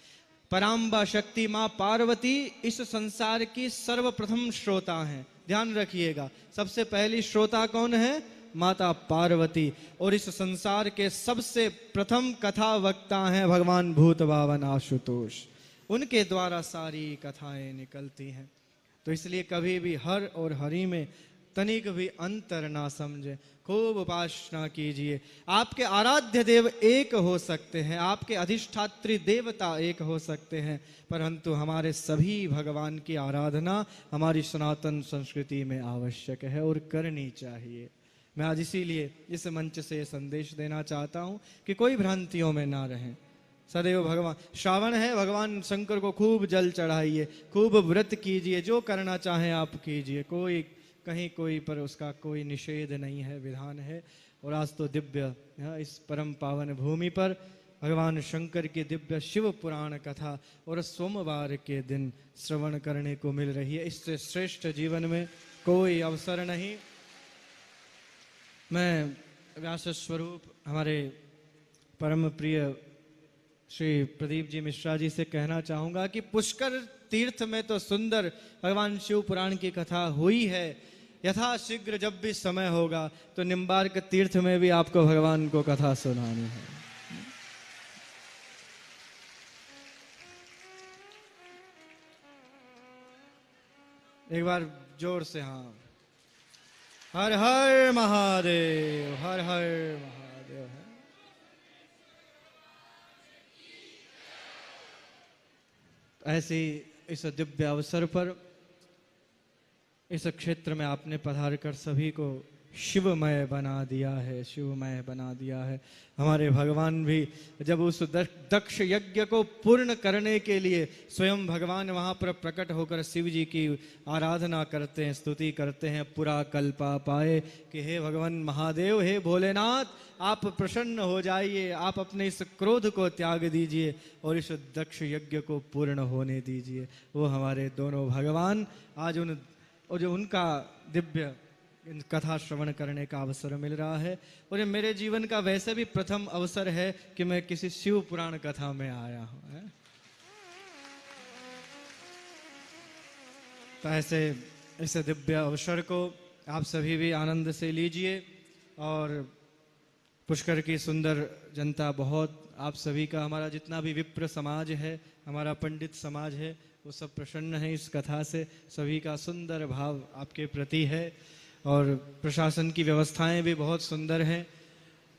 पराम्बा शक्ति मां पार्वती इस संसार की सर्वप्रथम श्रोता हैं। ध्यान रखिएगा, सबसे पहली श्रोता कौन है? माता पार्वती। और इस संसार के सबसे प्रथम कथा वक्ता हैं भगवान भूत भावन आशुतोष। उनके द्वारा सारी कथाएं निकलती हैं। तो इसलिए कभी भी हर और हरि में तनिक भी अंतर ना समझे, खूब उपासना कीजिए। आपके आराध्य देव एक हो सकते हैं, आपके अधिष्ठात्री देवता एक हो सकते हैं, परंतु हमारे सभी भगवान की आराधना हमारी सनातन संस्कृति में आवश्यक है और करनी चाहिए। मैं आज इसीलिए इस मंच से संदेश देना चाहता हूं कि कोई भ्रांतियों में ना रहें। सदैव भगवान, श्रावण है, भगवान शंकर को खूब जल चढ़ाइए, खूब व्रत कीजिए, जो करना चाहें आप कीजिए। कोई कहीं कोई पर उसका कोई निषेध नहीं है, विधान है। और आज तो दिव्य इस परम पावन भूमि पर भगवान शंकर की दिव्य शिव पुराण कथा और सोमवार के दिन श्रवण करने को मिल रही है। इससे श्रेष्ठ जीवन में कोई अवसर नहीं। मैं व्यास स्वरूप हमारे परम प्रिय श्री प्रदीप जी मिश्रा जी से कहना चाहूँगा कि पुष्कर तीर्थ में तो सुंदर भगवान शिव पुराण की कथा हुई है। यथाशीघ्र जब भी समय होगा तो निम्बार्क तीर्थ में भी आपको भगवान को कथा सुनानी है। एक बार जोर से हाँ, हर हर महादेव, हर हर महादेव है। ऐसी इस दिव्य अवसर पर इस क्षेत्र में आपने पधार कर सभी को शिवमय बना दिया है, शिवमय बना दिया है। हमारे भगवान भी जब उस दक्ष यज्ञ को पूर्ण करने के लिए स्वयं भगवान वहाँ पर प्रकट होकर शिव जी की आराधना करते हैं, स्तुति करते हैं, पूरा कल्पा पाए कि हे भगवान महादेव, हे भोलेनाथ, आप प्रसन्न हो जाइए, आप अपने इस क्रोध को त्याग दीजिए और इस दक्ष यज्ञ को पूर्ण होने दीजिए। वो हमारे दोनों भगवान आज जो उनका दिव्य कथा श्रवण करने का अवसर मिल रहा है। और ये मेरे जीवन का वैसे भी प्रथम अवसर है कि मैं किसी शिव पुराण कथा में आया हूं। तो ऐसे इस दिव्य अवसर को आप सभी भी आनंद से लीजिए। और पुष्कर की सुंदर जनता, बहुत आप सभी का, हमारा जितना भी विप्र समाज है, हमारा पंडित समाज है, वो सब प्रसन्न है इस कथा से। सभी का सुंदर भाव आपके प्रति है और प्रशासन की व्यवस्थाएं भी बहुत सुंदर हैं।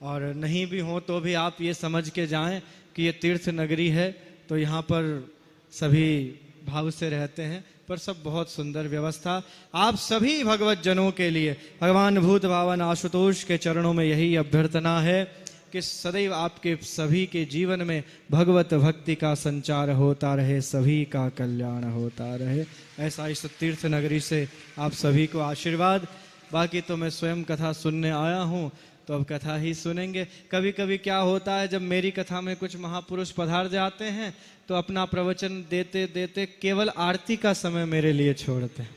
और नहीं भी हो तो भी आप ये समझ के जाएं कि ये तीर्थ नगरी है, तो यहाँ पर सभी भाव से रहते हैं, पर सब बहुत सुंदर व्यवस्था। आप सभी भगवत जनों के लिए भगवान भूत भावन आशुतोष के चरणों में यही अभ्यर्थना है कि सदैव आपके सभी के जीवन में भगवत भक्ति का संचार होता रहे, सभी का कल्याण होता रहे। ऐसा इस तीर्थ नगरी से आप सभी को आशीर्वाद। बाकी तो मैं स्वयं कथा सुनने आया हूँ, तो अब कथा ही सुनेंगे। कभी कभी क्या होता है, जब मेरी कथा में कुछ महापुरुष पधार जाते हैं तो अपना प्रवचन देते देते केवल आरती का समय मेरे लिए छोड़ते हैं,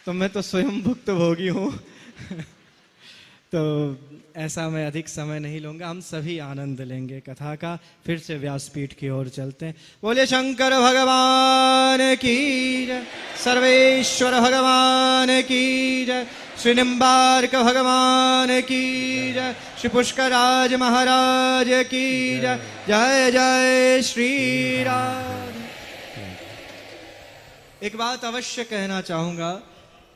तो मैं तो स्वयं भुक्तभोगी हूँ। तो ऐसा मैं अधिक समय नहीं लूंगा, हम सभी आनंद लेंगे कथा का। फिर से व्यासपीठ की ओर चलते हैं। बोले शंकर भगवान की जय, सर्वेश्वर भगवान की जय, श्री निम्बार्क भगवान की जय, श्री पुष्कराज महाराज की जय। जय जय श्री राम। एक बात अवश्य कहना चाहूंगा,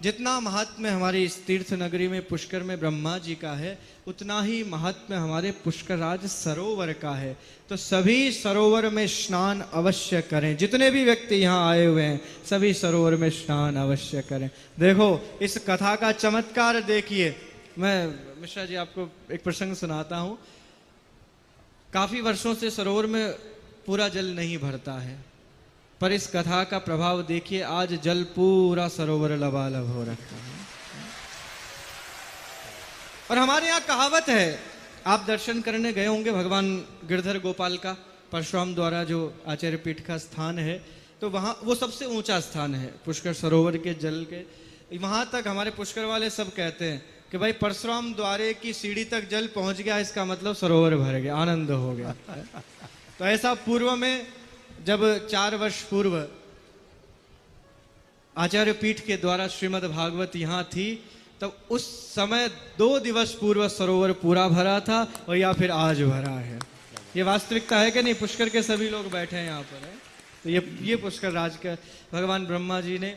जितना महात्म्य हमारी इस तीर्थ नगरी में पुष्कर में ब्रह्मा जी का है, उतना ही महात्म्य हमारे पुष्कराज सरोवर का है। तो सभी सरोवर में स्नान अवश्य करें। जितने भी व्यक्ति यहाँ आए हुए हैं, सभी सरोवर में स्नान अवश्य करें। देखो इस कथा का चमत्कार देखिए। मैं मिश्रा जी आपको एक प्रसंग सुनाता हूँ। काफी वर्षों से सरोवर में पूरा जल नहीं भरता है, पर इस कथा का प्रभाव देखिए, आज जल पूरा सरोवर लबालब हो रखा है। और हमारे यहाँ कहावत है, आप दर्शन करने गए होंगे भगवान गिरधर गोपाल का परशुराम द्वारा जो आचार्य पीठ का स्थान है, तो वहाँ वो सबसे ऊंचा स्थान है पुष्कर सरोवर के जल के। वहां तक हमारे पुष्कर वाले सब कहते हैं कि भाई परशुराम द्वारे की सीढ़ी तक जल पहुंच गया, इसका मतलब सरोवर भर गया, आनंद हो गया। तो ऐसा पूर्व में, जब 4 वर्ष पूर्व आचार्य पीठ के द्वारा श्रीमद् भागवत यहाँ थी, तब उस समय 2 दिवस पूर्व सरोवर पूरा भरा था, और या फिर आज भरा है। ये वास्तविकता है कि नहीं? पुष्कर के सभी लोग बैठे हैं यहाँ पर है। तो ये पुष्कर राज का भगवान ब्रह्मा जी ने,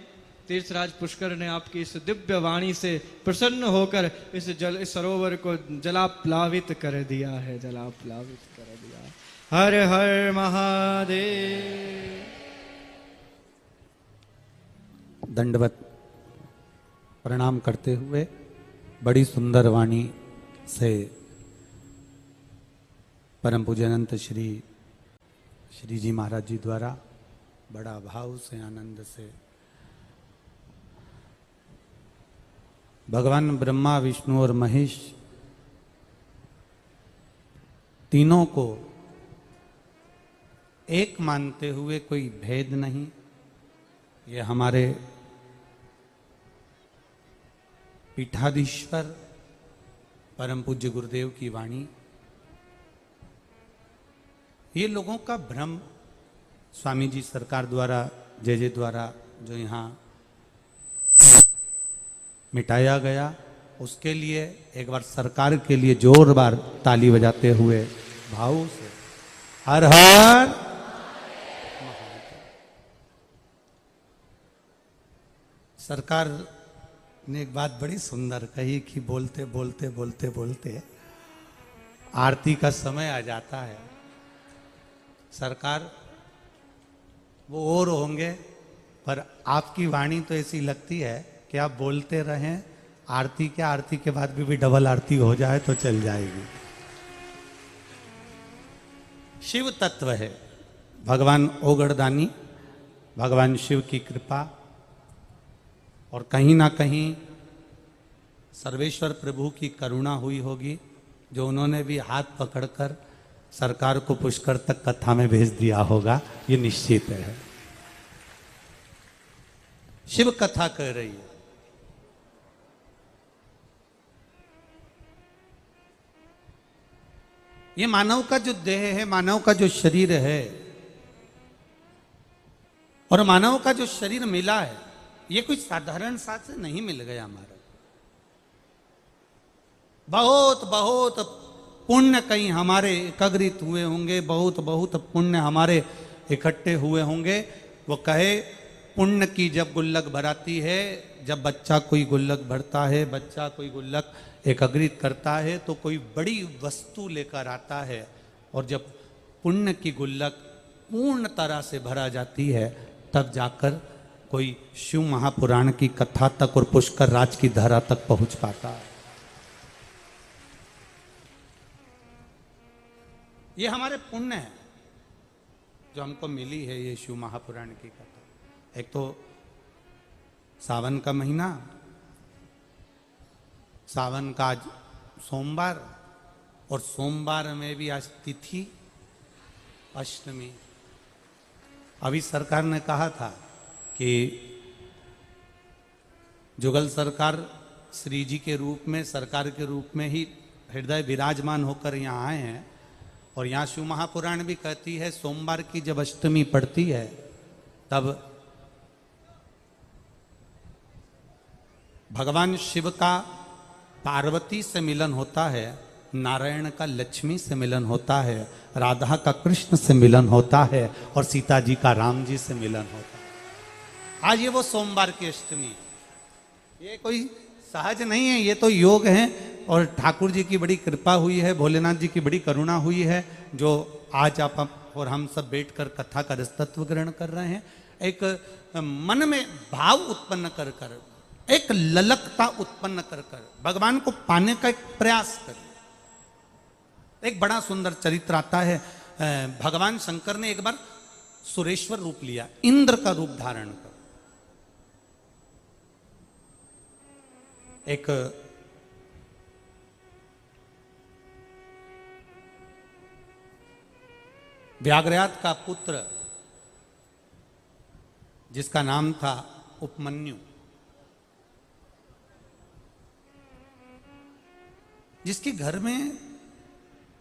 तीर्थराज पुष्कर ने आपकी इस दिव्य वाणी से प्रसन्न होकर इस सरोवर को जलाप्लावित कर दिया है, जलाप्लावित कर दिया है। हर हर महादेव। दंडवत प्रणाम करते हुए बड़ी सुंदर वाणी से परम पूज्यानंत श्री जी महाराज जी द्वारा बड़ा भाव से, आनंद से भगवान ब्रह्मा, विष्णु और महेश तीनों को एक मानते हुए कोई भेद नहीं। ये हमारे पीठाधीश्वर परम पूज्य गुरुदेव की वाणी। ये लोगों का भ्रम स्वामी जी सरकार द्वारा, जे द्वारा जो यहाँ मिटाया गया, उसके लिए एक बार सरकार के लिए जोरदार ताली बजाते हुए भाव से हर हर। सरकार ने एक बात बड़ी सुंदर कही कि बोलते बोलते बोलते बोलते आरती का समय आ जाता है। सरकार वो और होंगे, पर आपकी वाणी तो ऐसी लगती है कि आप बोलते रहें, आरती के बाद भी डबल आरती हो जाए तो चल जाएगी। शिव तत्व है, भगवान ओगड़दानी, भगवान शिव की कृपा, और कहीं ना कहीं सर्वेश्वर प्रभु की करुणा हुई होगी, जो उन्होंने भी हाथ पकड़कर सरकार को पुष्कर तक कथा में भेज दिया होगा, ये निश्चित है। शिव कथा कह रही है। ये मानव का जो देह है, मानव का जो शरीर है, और मानव का जो शरीर मिला है, ये कोई साधारण सा से नहीं मिल गया हमारा। बहुत बहुत पुण्य कहीं हमारे एकत्रित हुए होंगे, बहुत बहुत पुण्य हमारे इकट्ठे हुए होंगे। वो कहे पुण्य की जब गुल्लक भराती है, जब बच्चा कोई गुल्लक भरता है, बच्चा कोई गुल्लक एकत्रित करता है तो कोई बड़ी वस्तु लेकर आता है, और जब पुण्य की गुल्लक पूर्ण तरह से भरा जाती है तब जाकर कोई शिव महापुराण की कथा तक और पुष्कर राज की धरा तक पहुंच पाता है। ये हमारे पुण्य है जो हमको मिली है, ये शिव महापुराण की कथा। एक तो सावन का महीना, सावन का आज सोमवार, और सोमवार में भी आज तिथि अष्टमी। अभी सरकार ने कहा था कि जुगल सरकार श्री जी के रूप में, सरकार के रूप में ही हृदय विराजमान होकर यहाँ आए हैं, और यहाँ शिव महापुराण भी कहती है सोमवार की जब अष्टमी पड़ती है तब भगवान शिव का पार्वती से मिलन होता है, नारायण का लक्ष्मी से मिलन होता है, राधा का कृष्ण से मिलन होता है, और सीता जी का राम जी से मिलन होता है। आज ये वो सोमवार की अष्टमी, ये कोई सहज नहीं है, ये तो योग है, और ठाकुर जी की बड़ी कृपा हुई है, भोलेनाथ जी की बड़ी करुणा हुई है, जो आज आप और हम सब बैठकर कथा का रसतत्व ग्रहण कर रहे हैं। एक मन में भाव उत्पन्न कर कर, एक ललकता उत्पन्न कर कर भगवान को पाने का एक प्रयास करें। एक बड़ा सुंदर चरित्र आता है, भगवान शंकर ने एक बार सुरेश्वर रूप लिया, इंद्र का रूप धारण कर। एक व्याघ्रयात का पुत्र जिसका नाम था उपमन्यु, जिसके घर में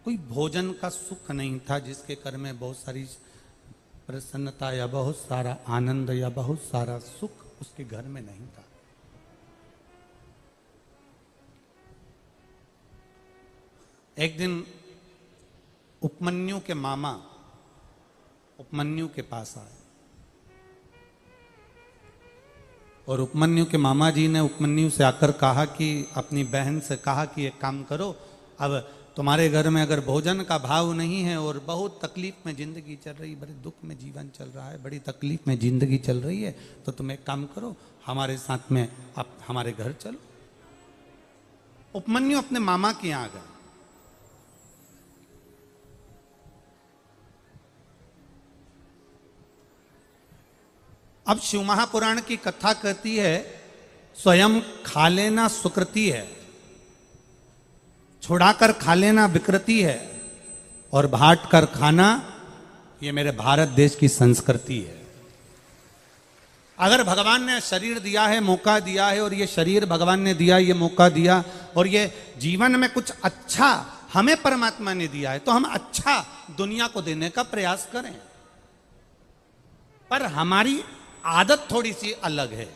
कोई भोजन का सुख नहीं था, जिसके घर में बहुत सारी प्रसन्नता या बहुत सारा आनंद या बहुत सारा सुख उसके घर में नहीं था। एक दिन उपमन्यु के मामा उपमन्यु के पास आए, और उपमन्यु के मामा जी ने उपमन्यु से आकर कहा कि अपनी बहन से कहा कि एक काम करो, अब तुम्हारे घर में अगर भोजन का भाव नहीं है और बहुत तकलीफ में जिंदगी चल रही, बड़े दुख में जीवन चल रहा है, बड़ी तकलीफ में जिंदगी चल रही है, तो तुम एक काम करो, हमारे साथ में आप हमारे घर चलो। उपमन्यु अपने मामा के यहाँ गए। अब शिव महापुराण की कथा कहती है स्वयं खा लेना सुकृति है, छुड़ाकर खा लेना विकृति है, और बांट कर खाना ये मेरे भारत देश की संस्कृति है। अगर भगवान ने शरीर दिया है, मौका दिया है, और ये शरीर भगवान ने दिया, ये मौका दिया, और ये जीवन में कुछ अच्छा हमें परमात्मा ने दिया है, तो हम अच्छा दुनिया को देने का प्रयास करें। पर हमारी आदत थोड़ी सी अलग है।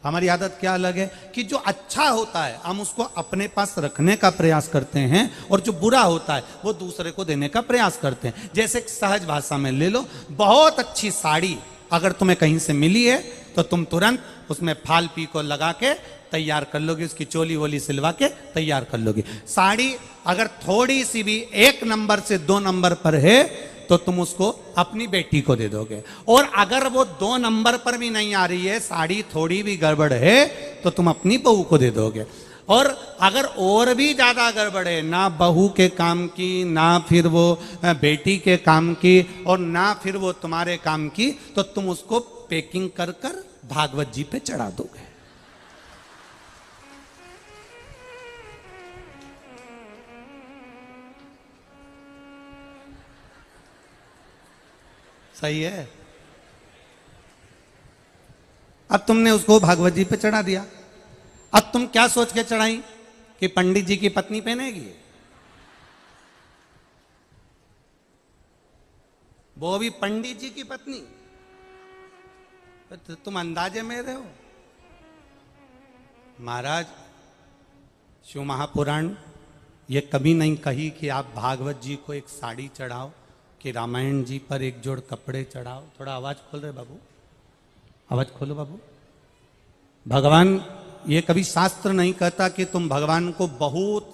हमारी आदत क्या अलग है कि जो अच्छा होता है हम उसको अपने पास रखने का प्रयास करते हैं, और जो बुरा होता है वो दूसरे को देने का प्रयास करते हैं। जैसे सहज भाषा में ले लो, बहुत अच्छी साड़ी अगर तुम्हें कहीं से मिली है तो तुम तुरंत उसमें फाल पी को लगा के तैयार कर लोगे, उसकी चोली वोली सिलवा के तैयार कर लोगे। साड़ी अगर थोड़ी सी भी 1 नंबर से 2 नंबर पर है तो तुम उसको अपनी बेटी को दे दोगे, और अगर वो 2 नंबर पर भी नहीं आ रही है, साड़ी थोड़ी भी गड़बड़ है, तो तुम अपनी बहू को दे दोगे। और अगर और भी ज्यादा गड़बड़ है, ना बहू के काम की, ना फिर वो बेटी के काम की, और ना फिर वो तुम्हारे काम की, तो तुम उसको पैकिंग कर कर भागवत जी पे चढ़ा दोगे। सही है। अब तुमने उसको भागवत जी पे चढ़ा दिया। अब तुम क्या सोच के चढ़ाई कि पंडित जी की पत्नी पहनेगी, वो भी पंडित जी की पत्नी, तो तुम अंदाजे में रहे हो। महाराज शिव महापुराण ये कभी नहीं कही कि आप भागवत जी को एक साड़ी चढ़ाओ, कि रामायण जी पर एक जोड़ कपड़े चढ़ाओ। थोड़ा आवाज खोल रहे बाबू, आवाज खोलो बाबू। भगवान, ये कभी शास्त्र नहीं कहता कि तुम भगवान को बहुत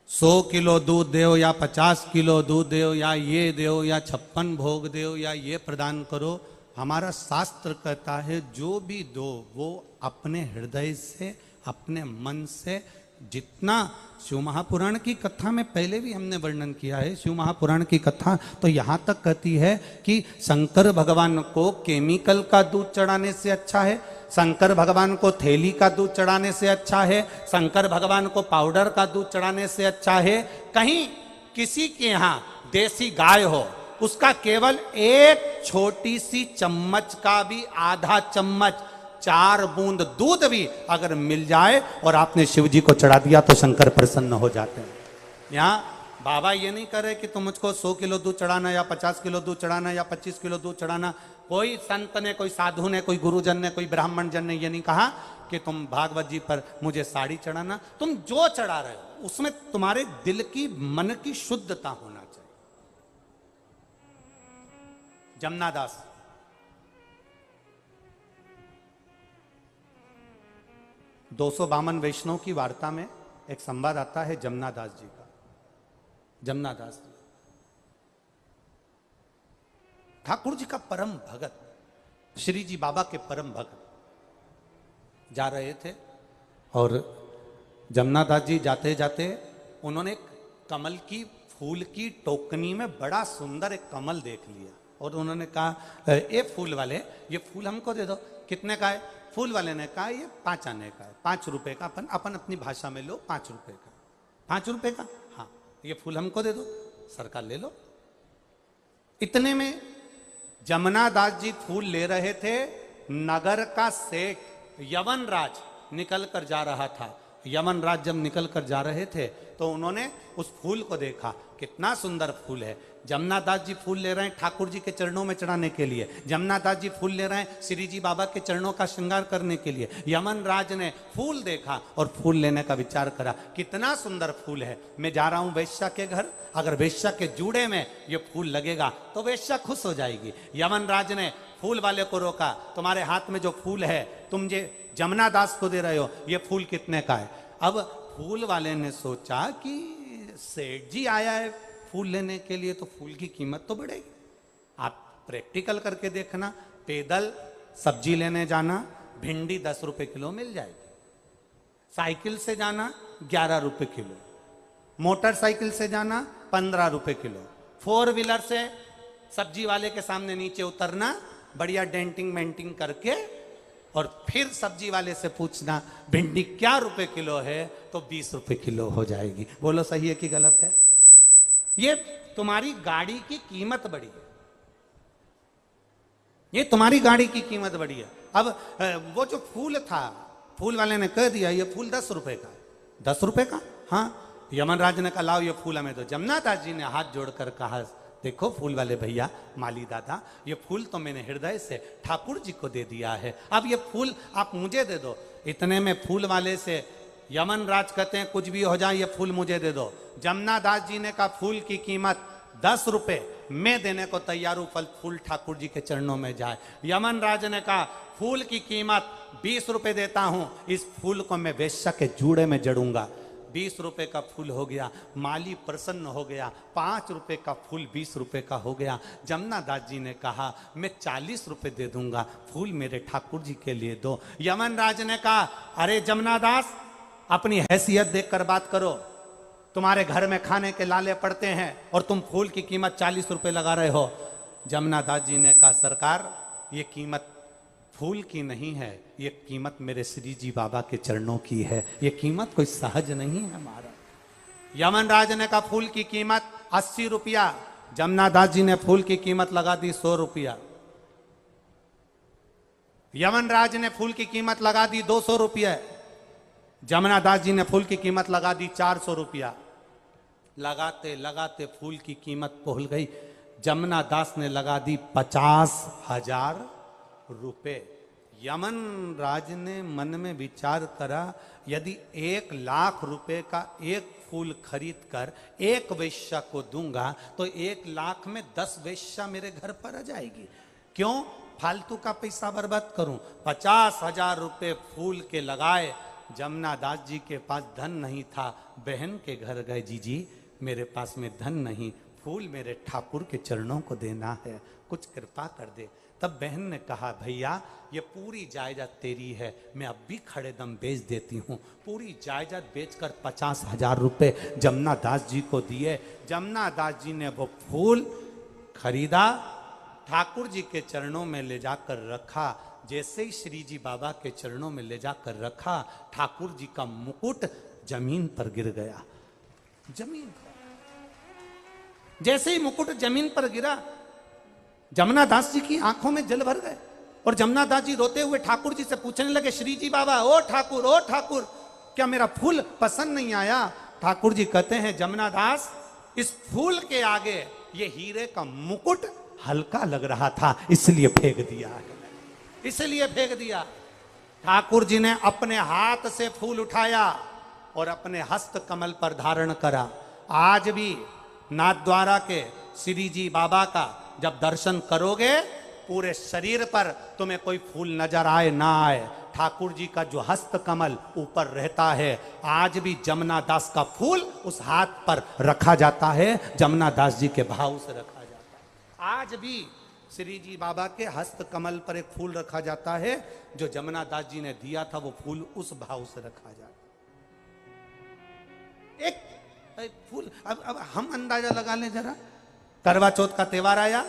100 किलो दूध दो या 50 किलो दूध दो या ये दो या 56 भोग दो या ये प्रदान करो। हमारा शास्त्र कहता है जो भी दो वो अपने हृदय से, अपने मन से, जितना शिव महापुराण की कथा में पहले भी हमने वर्णन किया है। शिव महापुराण की कथा तो यहाँ तक कहती है कि शंकर भगवान को केमिकल का दूध चढ़ाने से अच्छा है, शंकर भगवान को थैली का दूध चढ़ाने से अच्छा है, शंकर भगवान को पाउडर का दूध चढ़ाने से अच्छा है। कहीं किसी के यहाँ देसी गाय हो, उसका केवल एक छोटी सी चम्मच का भी आधा चम्मच, 4 बूंद दूध भी अगर मिल जाए और आपने शिव जी को चढ़ा दिया तो शंकर प्रसन्न हो जाते हैं। यहाँ बाबा ये नहीं करे कि तुम मुझको 100 किलो दूध चढ़ाना या 50 किलो दूध चढ़ाना या 25 किलो दूध चढ़ाना। कोई संत ने, कोई साधु ने, कोई गुरुजन ने, कोई ब्राह्मण जन ने ये नहीं कहा कि तुम भागवत जी पर मुझे साड़ी चढ़ाना। तुम जो चढ़ा रहे हो उसमें तुम्हारे दिल की, मन की शुद्धता होना चाहिए। जमनादास, दो 252 वैष्णव की वार्ता में एक संवाद आता है जमनादास जी का। जमनादास जी ठाकुर जी का परम भगत, श्री जी बाबा के परम भगत जा रहे थे और जमनादास जी जाते जाते उन्होंने एक कमल की फूल की टोकनी में बड़ा सुंदर एक कमल देख लिया और उन्होंने कहा, ए फूल वाले, ये फूल हमको दे दो। कितने का है? फूल वाले ने कहा, ये 5 आने का है, 5 रुपए का। अपन अपनी भाषा में लो, 5 रुपए का। 5 रुपए का? हाँ, ये फूल हमको दे दो, सरकार ले लो। इतने में जमनादास जी फूल ले रहे थे। नगर का सेठ यवन राज निकल कर जा रहा था। यमन राज जब निकल कर जा रहे थे तो उन्होंने उस फूल को देखा, कितना सुंदर फूल है। जमनादास जी फूल ले रहे हैं ठाकुर जी के चरणों में चढ़ाने के लिए, जमनादास जी फूल ले रहे हैं श्री जी बाबा के चरणों का श्रृंगार करने के लिए। यमन राज ने फूल देखा और फूल लेने का विचार करा, कितना सुंदर फूल है, मैं जा रहा हूं वेश्या के घर, अगर वेश्या के जूड़े में ये फूल लगेगा तो वेश्या खुश हो जाएगी। यमन राज ने फूल वाले को रोका, तुम्हारे हाथ में जो फूल है तुम ये जमनादास को दे रहे हो, ये फूल कितने का है? अब फूल वाले ने सोचा कि सेठ जी आया है फूल लेने के लिए तो फूल की कीमत तो बढ़ेगी। आप प्रैक्टिकल करके देखना, पैदल सब्जी लेने जाना, भिंडी 10 रुपए किलो मिल जाएगी, साइकिल से जाना 11 रुपए किलो, मोटरसाइकिल से जाना 15 रुपए किलो, 4 व्हीलर से सब्जी वाले के सामने नीचे उतरना, बढ़िया डेंटिंग मेंटिंग करके और फिर सब्जी वाले से पूछना भिंडी क्या रुपए किलो है, तो 20 रुपए किलो हो जाएगी। बोलो सही है कि गलत है? ये तुम्हारी गाड़ी की कीमत बढ़ी है, ये तुम्हारी गाड़ी की कीमत बढ़ी है। अब वो जो फूल था, फूल वाले ने कह दिया ये फूल 10 रुपए का है। 10 रुपए का? हाँ। यमन राज ने कहा लाओ ये फूल हमें दो। जमनादास जी ने हाथ जोड़कर कहा, देखो फूल वाले भैया, माली दादा, ये फूल तो मैंने हृदय से ठाकुर जी को दे दिया है, अब ये फूल आप मुझे दे दो। इतने में फूल वाले से यमन राज कहते हैं कुछ भी हो जाए ये फूल मुझे दे दो। जमनादास जी ने कहा फूल की कीमत 10 रुपए, मैं देने को तैयार हूं, फल फूल ठाकुर जी के चरणों में जाए। यमन राज ने कहा फूल की कीमत 20 रुपए देता हूं, इस फूल को मैं वेश्या के जूड़े में जड़ूंगा। 20 रुपए का फूल हो गया, माली प्रसन्न हो गया। 5 रुपए का फूल 20 रुपए का हो गया। जमनादास जी ने कहा मैं 40 रुपए दे दूंगा, फूल मेरे ठाकुर जी के लिए दो। यमन राज ने कहा अरे जमनादास, अपनी हैसियत देखकर बात करो, तुम्हारे घर में खाने के लाले पड़ते हैं और तुम फूल की कीमत 40 रुपए लगा रहे हो। जमनादास जी ने कहा सरकार, ये कीमत फूल की नहीं है, ये कीमत मेरे श्री जी बाबा के चरणों की है, ये कीमत कोई सहज नहीं है हमारा। यमन राज ने कहा फूल की कीमत 80 रुपया। जमनादास जी ने फूल की कीमत लगा दी 100 रुपया। यमन राज ने फूल की कीमत लगा दी 200 रुपया। जमनादास जी ने फूल की कीमत लगा दी 400 रुपया। लगाते लगाते फूल की कीमत पहुंच गई, जमनादास ने लगा दी 50,000 रुपए। यमन राज ने मन में विचार करा, यदि 1 लाख रुपए का एक फूल खरीद कर एक वेश्या को दूंगा तो 1 लाख में 10 वेश्या मेरे घर पर आ जाएगी। क्यों फालतू का पैसा बर्बाद करूं? 50,000 रुपए फूल के लगाए। जमुना दास जी के पास धन नहीं था, बहन के घर गए, जीजी मेरे पास में धन नहीं, फूल मेरे ठाकुर के चरणों को देना है, कुछ कृपा कर दे। तब बहन ने कहा भैया ये पूरी जायदाद तेरी है, मैं अब भी खड़े दम बेच देती हूँ। पूरी जायदाद बेचकर 50,000 रुपए जमुना दास जी को दिए। जमुना दास जी ने वो फूल खरीदा, ठाकुर जी के चरणों में ले जाकर रखा। जैसे ही श्री जी बाबा के चरणों में ले जाकर रखा, ठाकुर जी का मुकुट जमीन पर गिर गया। जमीन पर जैसे ही मुकुट जमीन पर गिरा, जमुना दास जी की आंखों में जल भर गए और जमुना दास जी रोते हुए ठाकुर जी से पूछने लगे, श्री जी बाबा, ओ ठाकुर, क्या मेरा फूल पसंद नहीं आया? ठाकुर जी कहते हैं, जमुना दास, इस फूल के आगे ये हीरे का मुकुट हल्का लग रहा था, इसलिए फेंक दिया, इसलिए फेंक दिया। ठाकुर जी ने अपने हाथ से फूल उठाया और अपने हस्त कमल पर धारण करा। आज भी नाथद्वारा के श्री जी बाबा का जब दर्शन करोगे, पूरे शरीर पर तुम्हें कोई फूल नजर आए ना आए, ठाकुर जी का जो हस्त कमल ऊपर रहता है, आज भी जमुना दास का फूल उस हाथ पर रखा जाता है, जमुना दास जी के भाव से रखा जाता है। आज भी श्री जी बाबा के हस्त कमल पर एक फूल रखा जाता है, जो जमुना दास जी ने दिया था, वो फूल उस भाव से रखा जाता है। एक फूल, अब हम अंदाजा लगा लें जरा। करवा चौथ का त्योहार आया,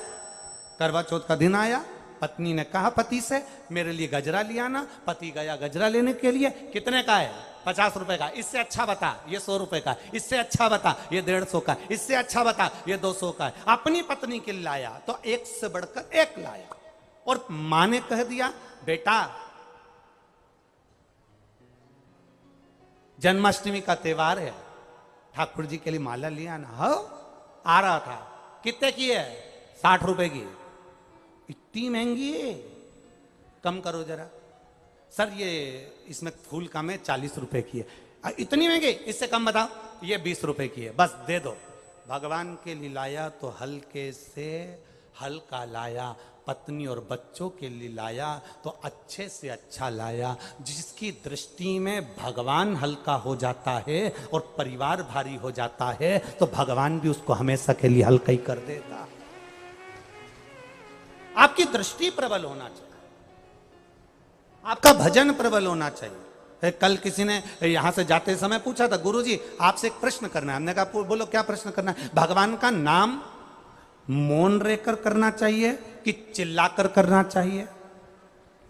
करवा चौथ का दिन आया, पत्नी ने कहा पति से मेरे लिए गजरा लिया ना। पति गया गजरा लेने के लिए, कितने का है? 50 रुपए का। इससे अच्छा बता, ये 100 रुपए का। इससे अच्छा बता, ये 150 का। इससे अच्छा बता, ये 200 का है। अपनी पत्नी के लिए लाया तो एक से बढ़कर एक लाया। और मां ने कह दिया, बेटा जन्माष्टमी का त्योहार है, ठाकुर जी के लिए माला लिया ना। हो आ रहा था, कितने की है? 60 रुपए की। इतनी महंगी है, कम करो जरा। सर ये इसमें फूल कम है, 40 रुपए की है। इतनी महंगी, इससे कम बताओ। ये 20 रुपए की है, बस दे दो। भगवान के लिए लाया तो हल्के से हल्का लाया, पत्नी और बच्चों के लिए लाया तो अच्छे से अच्छा लाया। जिसकी दृष्टि में भगवान हल्का हो जाता है और परिवार भारी हो जाता है, तो भगवान भी उसको हमेशा के लिए हल्का ही कर देता। आपकी दृष्टि प्रबल होना चाहिए, आपका भजन प्रबल होना चाहिए। कल किसी ने यहां से जाते समय पूछा था, गुरुजी आपसे एक प्रश्न करना है। हमने कहा बोलो क्या प्रश्न करना है? भगवान का नाम मौन रहकर करना चाहिए कि चिल्लाकर करना चाहिए?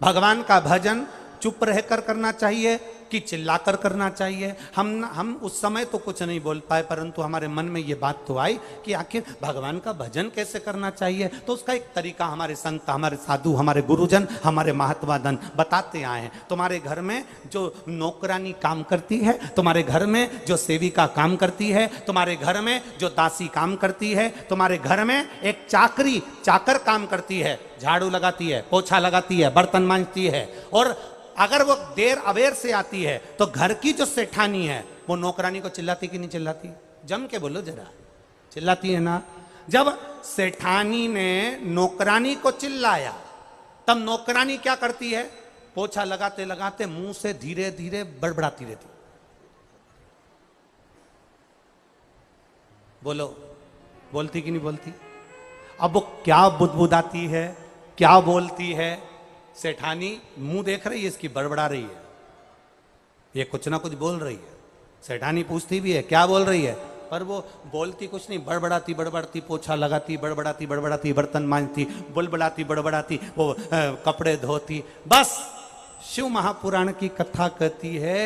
भगवान का भजन चुप रहकर करना चाहिए कि चिल्लाकर करना चाहिए? हम उस समय तो कुछ नहीं बोल पाए, परंतु हमारे मन में ये बात तो आई कि आखिर भगवान का भजन कैसे करना चाहिए। तो उसका एक तरीका हमारे संत, हमारे साधु, हमारे गुरुजन, हमारे महात्मादन बताते आए हैं। तुम्हारे घर में जो नौकरानी काम करती है, तुम्हारे घर में जो सेविका काम करती है, तुम्हारे घर में जो दासी काम करती है, तुम्हारे घर में एक चाकर काम करती है, झाड़ू लगाती है, पोछा लगाती है, बर्तन मांजती है। और अगर वो देर अवेर से आती है तो घर की जो सेठानी है वो नौकरानी को चिल्लाती कि नहीं चिल्लाती? जम के बोलो जरा, चिल्लाती है ना? जब सेठानी ने नौकरानी को चिल्लाया, तब नौकरानी क्या करती है? पोछा लगाते लगाते मुंह से धीरे धीरे बड़बड़ाती रहती। बोलो, बोलती कि नहीं बोलती? अब वो क्या बुदबुदाती है, क्या बोलती है? सेठानी मुंह देख रही है, इसकी बड़बड़ा रही है, ये कुछ ना कुछ बोल रही है। सेठानी पूछती भी है क्या बोल रही है, पर वो बोलती कुछ नहीं, बड़बड़ाती बड़बड़ाती, पोछा लगाती, बड़बड़ाती बड़बड़ाती, बर्तन मांजती, बुलबुलाती बड़बड़ाती, वो कपड़े धोती। बस शिव महापुराण की कथा कहती है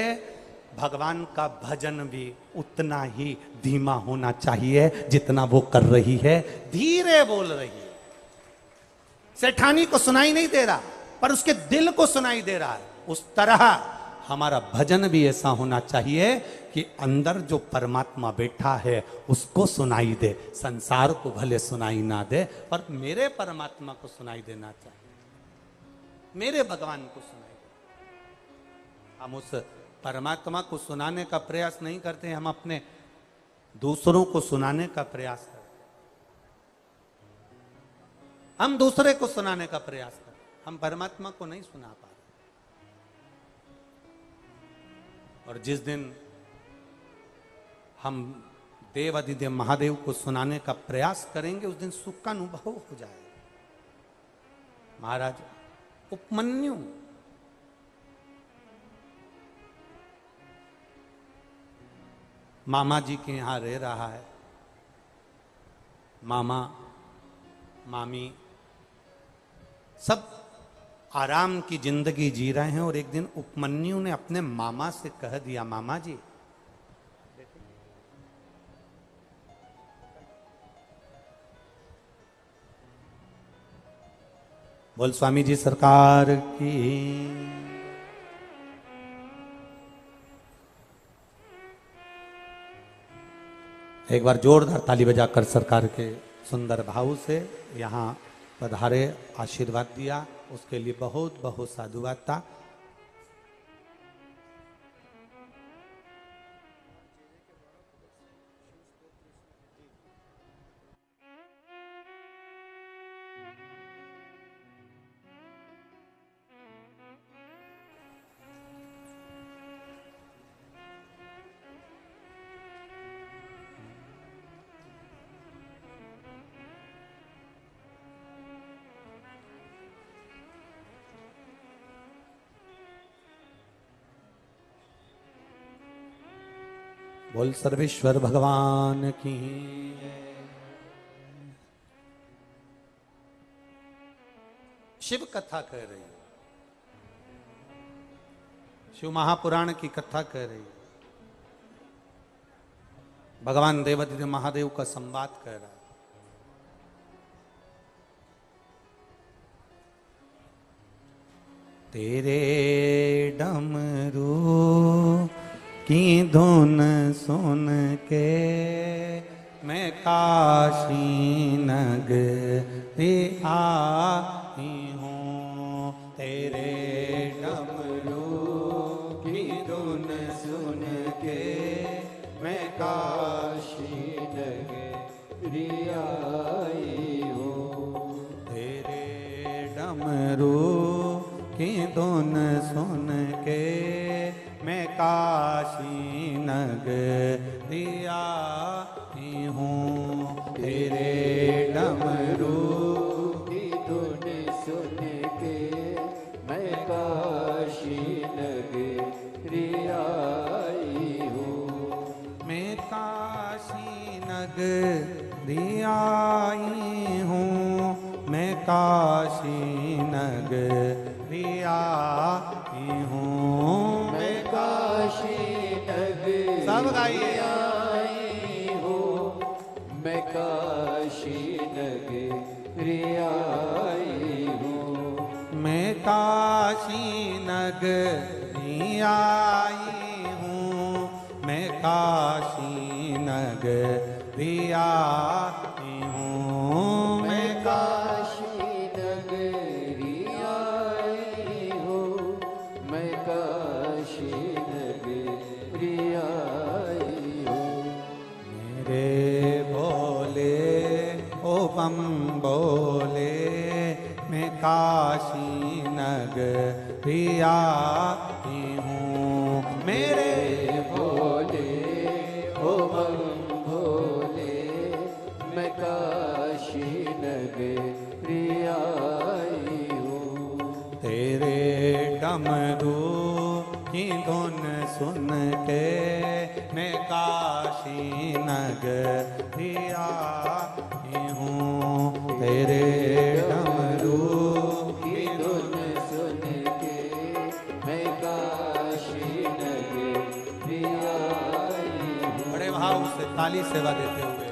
भगवान का भजन भी उतना ही धीमा होना चाहिए जितना वो कर रही है, धीरे बोल रही है। सेठानी को सुनाई नहीं दे रहा, पर उसके दिल को सुनाई दे रहा है। उस तरह हमारा भजन भी ऐसा होना चाहिए कि अंदर जो परमात्मा बैठा है उसको सुनाई दे। संसार को भले सुनाई ना दे, पर मेरे परमात्मा को सुनाई देना चाहिए, मेरे भगवान को सुनाई दे। हम उस परमात्मा को सुनाने का प्रयास नहीं करते, हम अपने दूसरों को सुनाने का प्रयास करें। हम दूसरे को सुनाने का प्रयास करें, हम परमात्मा को नहीं सुना पा रहे। और जिस दिन हम देव अधिदेव महादेव को सुनाने का प्रयास करेंगे, उस दिन सुख का अनुभव हो जाएगा। महाराज उपमन्यु मामा जी के यहां रह रहा है। मामा मामी सब आराम की जिंदगी जी रहे हैं। और एक दिन उपमन्यु ने अपने मामा से कह दिया, मामा जी बोल स्वामी जी सरकार की। एक बार जोरदार ताली बजाकर सरकार के सुंदर भाव से यहाँ पधारे, आशीर्वाद दिया, उसके लिए बहुत बहुत साधुवाद था। बोल सर्वेश्वर भगवान की। शिव कथा कह रही है, शिव महापुराण की कथा कह रही है, भगवान देवाधिदेव महादेव का संवाद कह रहा है। तेरे डमरू की धुन सुन के मैं काशी नगरी आई हूँ। तेरे डमरू की धुन सुन के मैं काशी नगरी आई हूँ। तेरे डमरू की धुन सुन के मैं काशी नगरी आई हूँ। तेरे डमरू की धुन सुन के मैं काशी नगरी आई हूँ। मैं काशी नगरी आई हूँ। मैं काशी नगरी आई हूँ। काशी नगरी सब गाइए। आई हूँ। मैं काशी नगरी आई हूँ। मैं काशी नगरी आई हूँ। मैं काशी नगरी आई हूँ। मैं काशी नगरी आई हूँ। मैं काशी नगरी आई हूँ। मेरे बोले ओ बम बोले मैं काशी नगरी आई हूँ। मेरे भोले ओ बम भोले मैं काशी नगरी आई हूँ। तेरे डमरू की धुन सुन के मैं काशी नगरी आई हूँ। तेरे डमरू की धुन सुन के मैं काशी नगरी आई हूँ। बड़े भाव से ताली सेवा देते हुए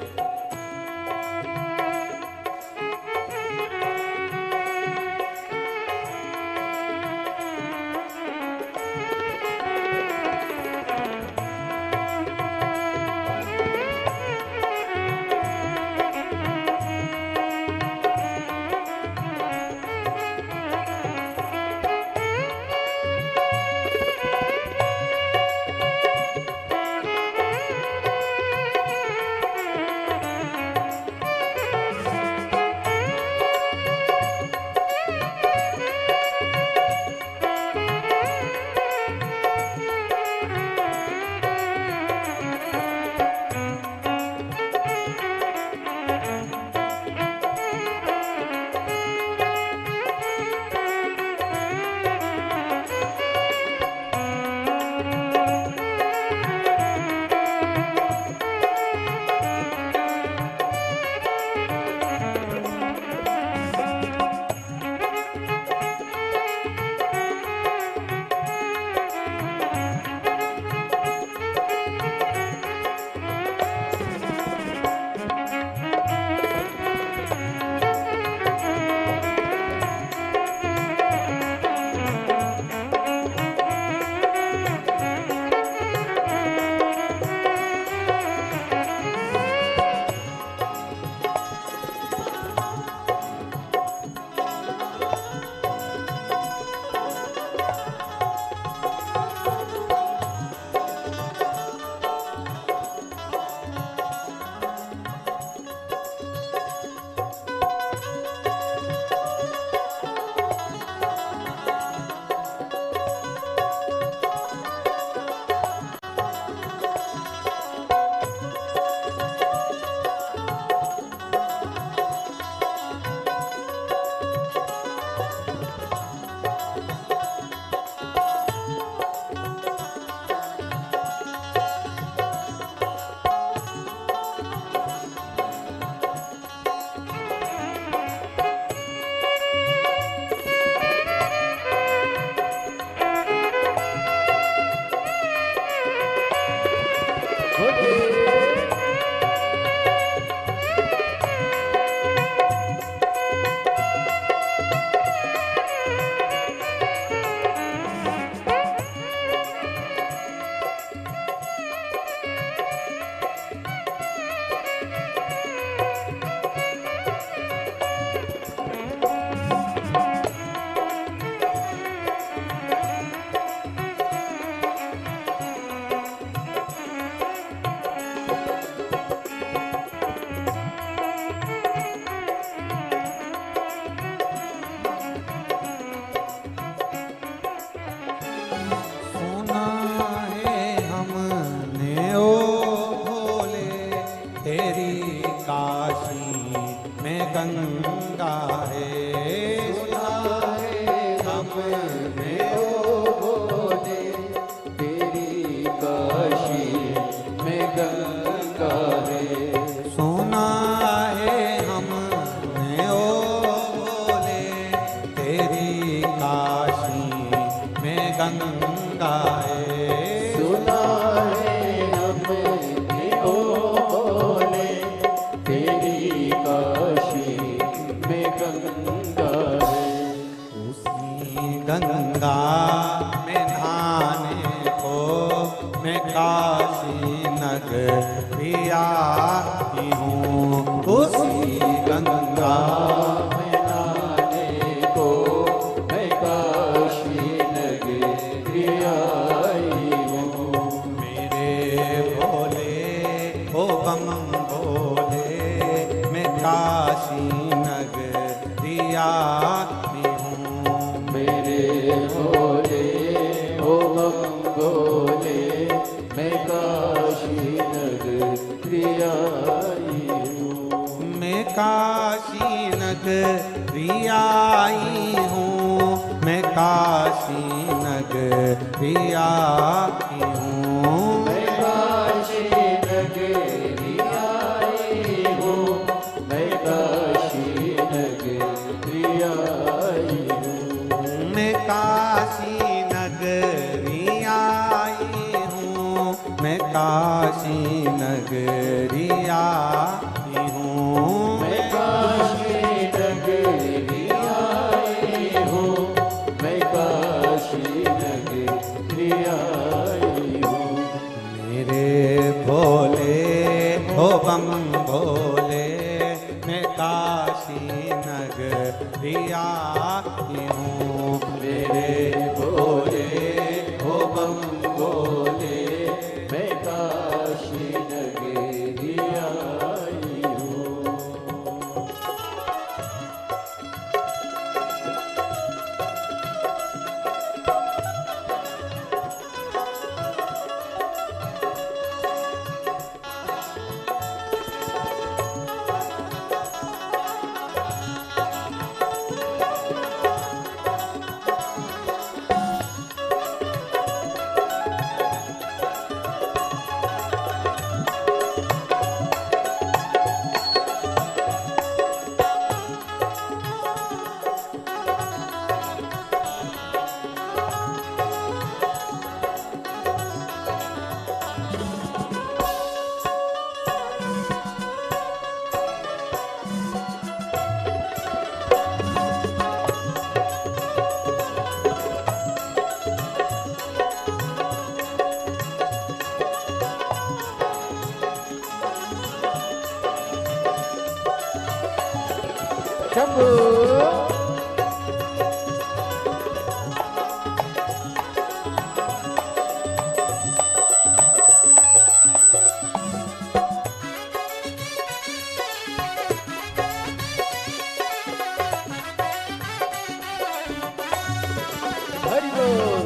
सुना है हमने ओ भोले तेरी काशी में गंगा है। सुना है हमने ओ भोले तेरी काशी में गंगा है। सुना है हमने ओ भोले तेरी काशी में गंगा है। सुना है हमने ओ भोले तेरी काशी में गंगा है। उसी गंगा में नहाने को मैं काशी नगरी आई हूँ। उसी गंगा में नहाने को मैं काशी नगरी आई हूँ। मेरे भोले ओ बम भोले मैं काशी नगरी आई हूँ। मेरे भोले ओ बम भोले मैं काशी नगरी आई हूँ। मैं काशी नगरी आई हूँ। मैं काशी नगरी आई हूँ। मैं काशी नगरी आई हूँ। मैं काशी नगरी आई हूँ। मैं काशी नगरी आई हूँ। मैं काशी नगरी आई हूँ। मैं काशी नगरी आई हूँ। मैं काशी नगरी आई हूँ। मेरे भोले ओ बम भोले मैं काशी नगरी आई हूँ। मेरे भोले ओ बम भोले मैं काशी नगरी आई हूँ। शंभू हरि बोल।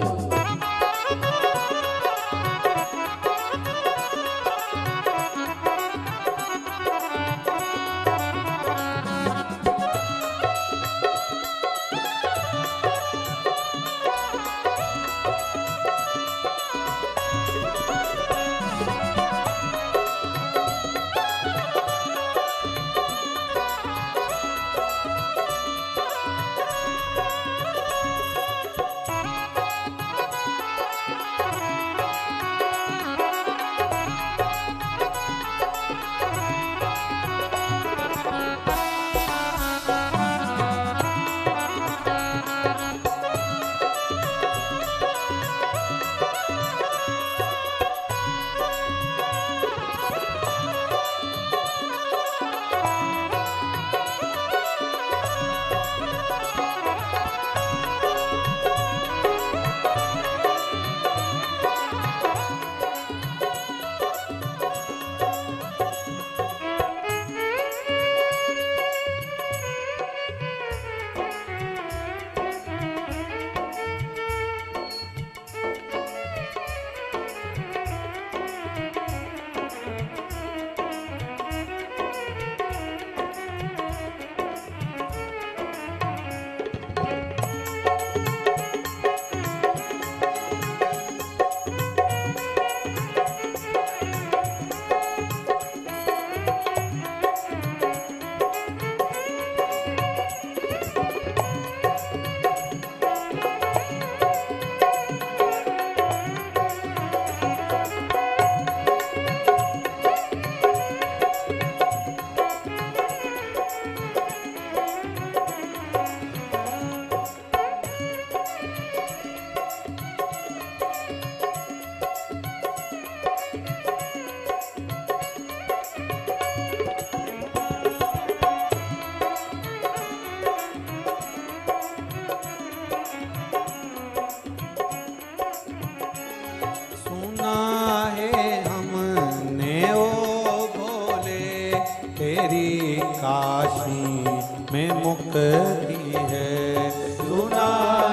मुक्ति है। सुना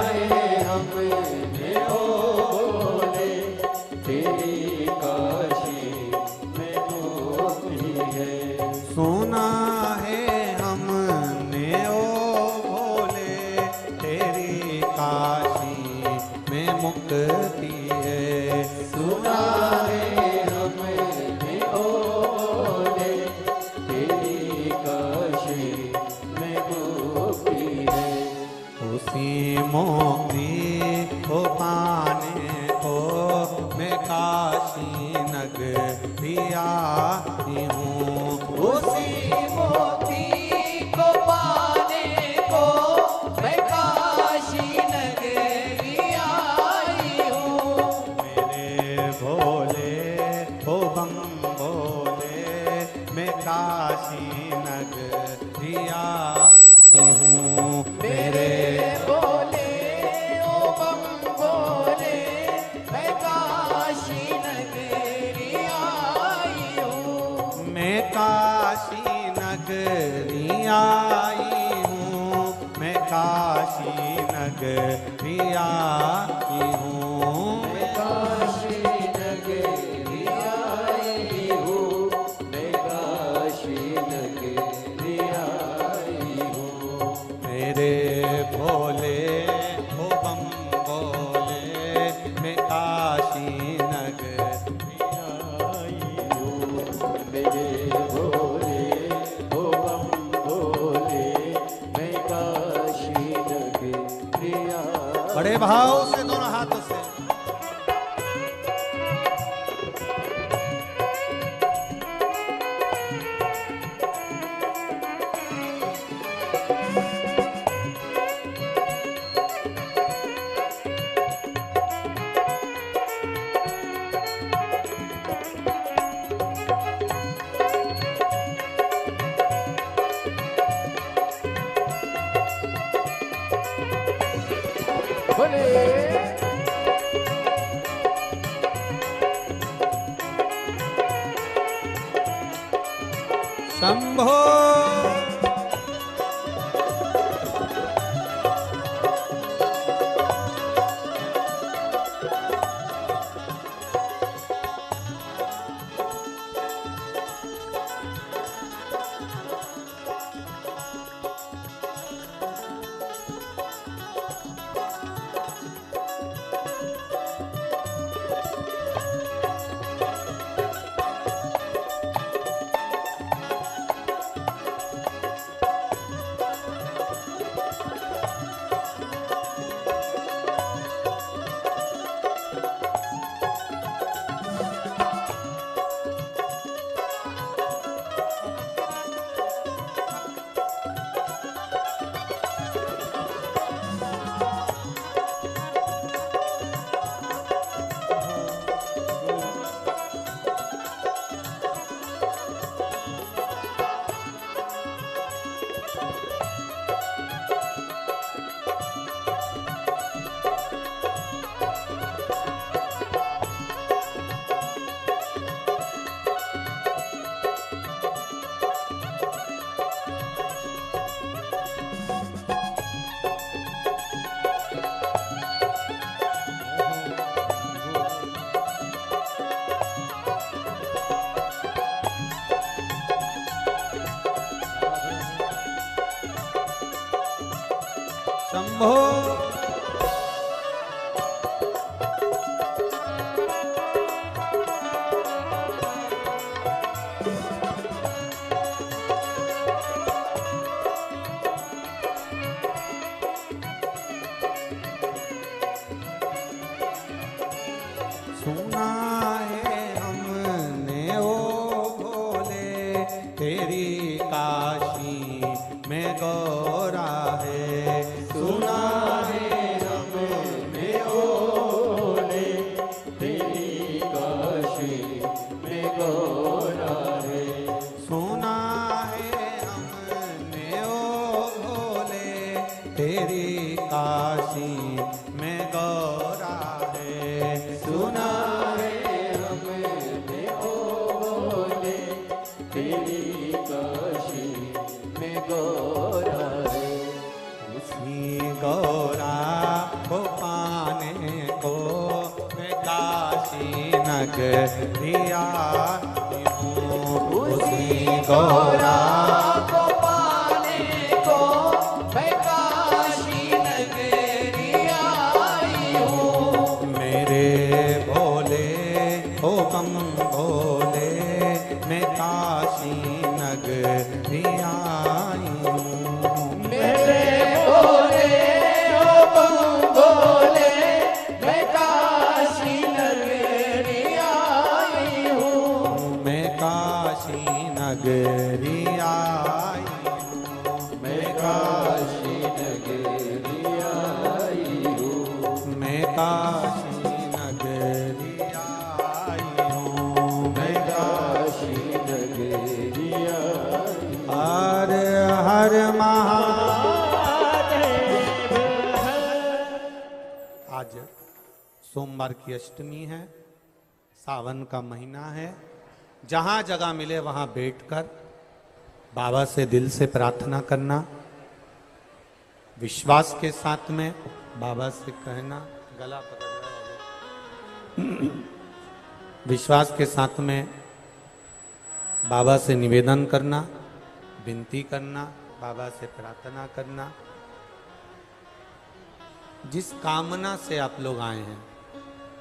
है हमने ओ बोले तेरी काशी में मुक्ति है। सुना है हमने ओ भोले तेरी काशी में मुक्ति है। सुना है हमने ओ बोले तेरी काशी में मुक्ति है। उसी मोक्ति को पाने को मैं काशी नगरी आई हूँ। उसी मोती को पाने को मैं काशी नगरी आई हूँ। मेरे भोले ओ बम भोले मैं काशी नगरी आई हूँ। मेरे बोले ओ बम बोले मैं काशी नगरी आई हूँ। मैं काशी नगरी आई हूँ। मैं काशी नगरी आई हूँ। मैं काशी नगरी आई हूँ। मैं काशी नगरी आई हूँ। मेरे भोले ओ बम भोले मैं काशी नगरी आई हूँ। मेरे भोले ओ बम भोले मैं काशी नगरी आई। बड़े भाव से दोनों हाथों से बोले शंभो। शंभो। सुना है हमने ओ भोले तेरी काशी में गौरा है। सुना है हमने ओले तेरी काशी में गौरा है। सुना है हमने ओ भोले तेरी काशी में गौरा है। सुना है हमने ओले तेरी काशी में गौरा है। भी आई हूँ। उसी गौरा को पाने को मैं काशी नगरी आई हूँ। मेरे भोले हो बम भोले, मैं काशी नगरी आई हूँ। मेरे भोले हो बम भोले, मैं काशी नगरी आई हूँ। मैं काशी नगरी आई हूँ। मैं काशी नगरी आई हूँ। मैं काशी नगरी आई हूँ। मैं काशी नगरी आई हूँ। हर हर महादेव। आज सोमवार की अष्टमी है, सावन का महीना है। जहां जगह मिले वहां बैठकर बाबा से दिल से प्रार्थना करना, विश्वास के साथ में बाबा से कहना, गला पकड़ना है। विश्वास के साथ में बाबा से निवेदन करना, विनती करना, बाबा से प्रार्थना करना। जिस कामना से आप लोग आए हैं,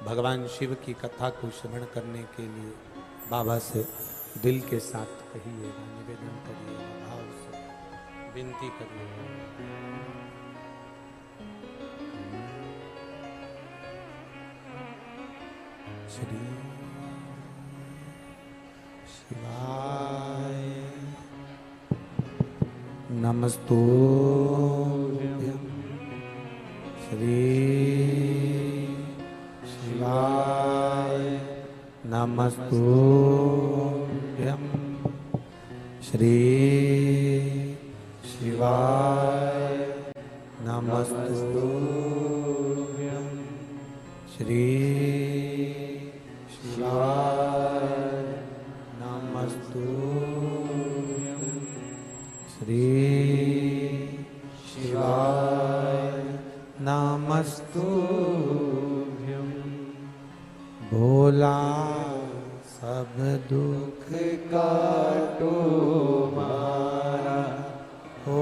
भगवान शिव की कथा को श्रवण करने के लिए बाबा से दिल के साथ कहिएगा, निवेदन करिएगा, भाव से विनती करिएगा। श्री शिवाय नमस्तुभ्यं। श्री शिवाय नमस्तुभ्यं। श्री शिवाय नमस्तुभ्यं। श्री शिवाय नमस्तुभ्यं। श्री शिवाय नमस्तुभ्यं। भोला सब दुख काटो मारा, ओ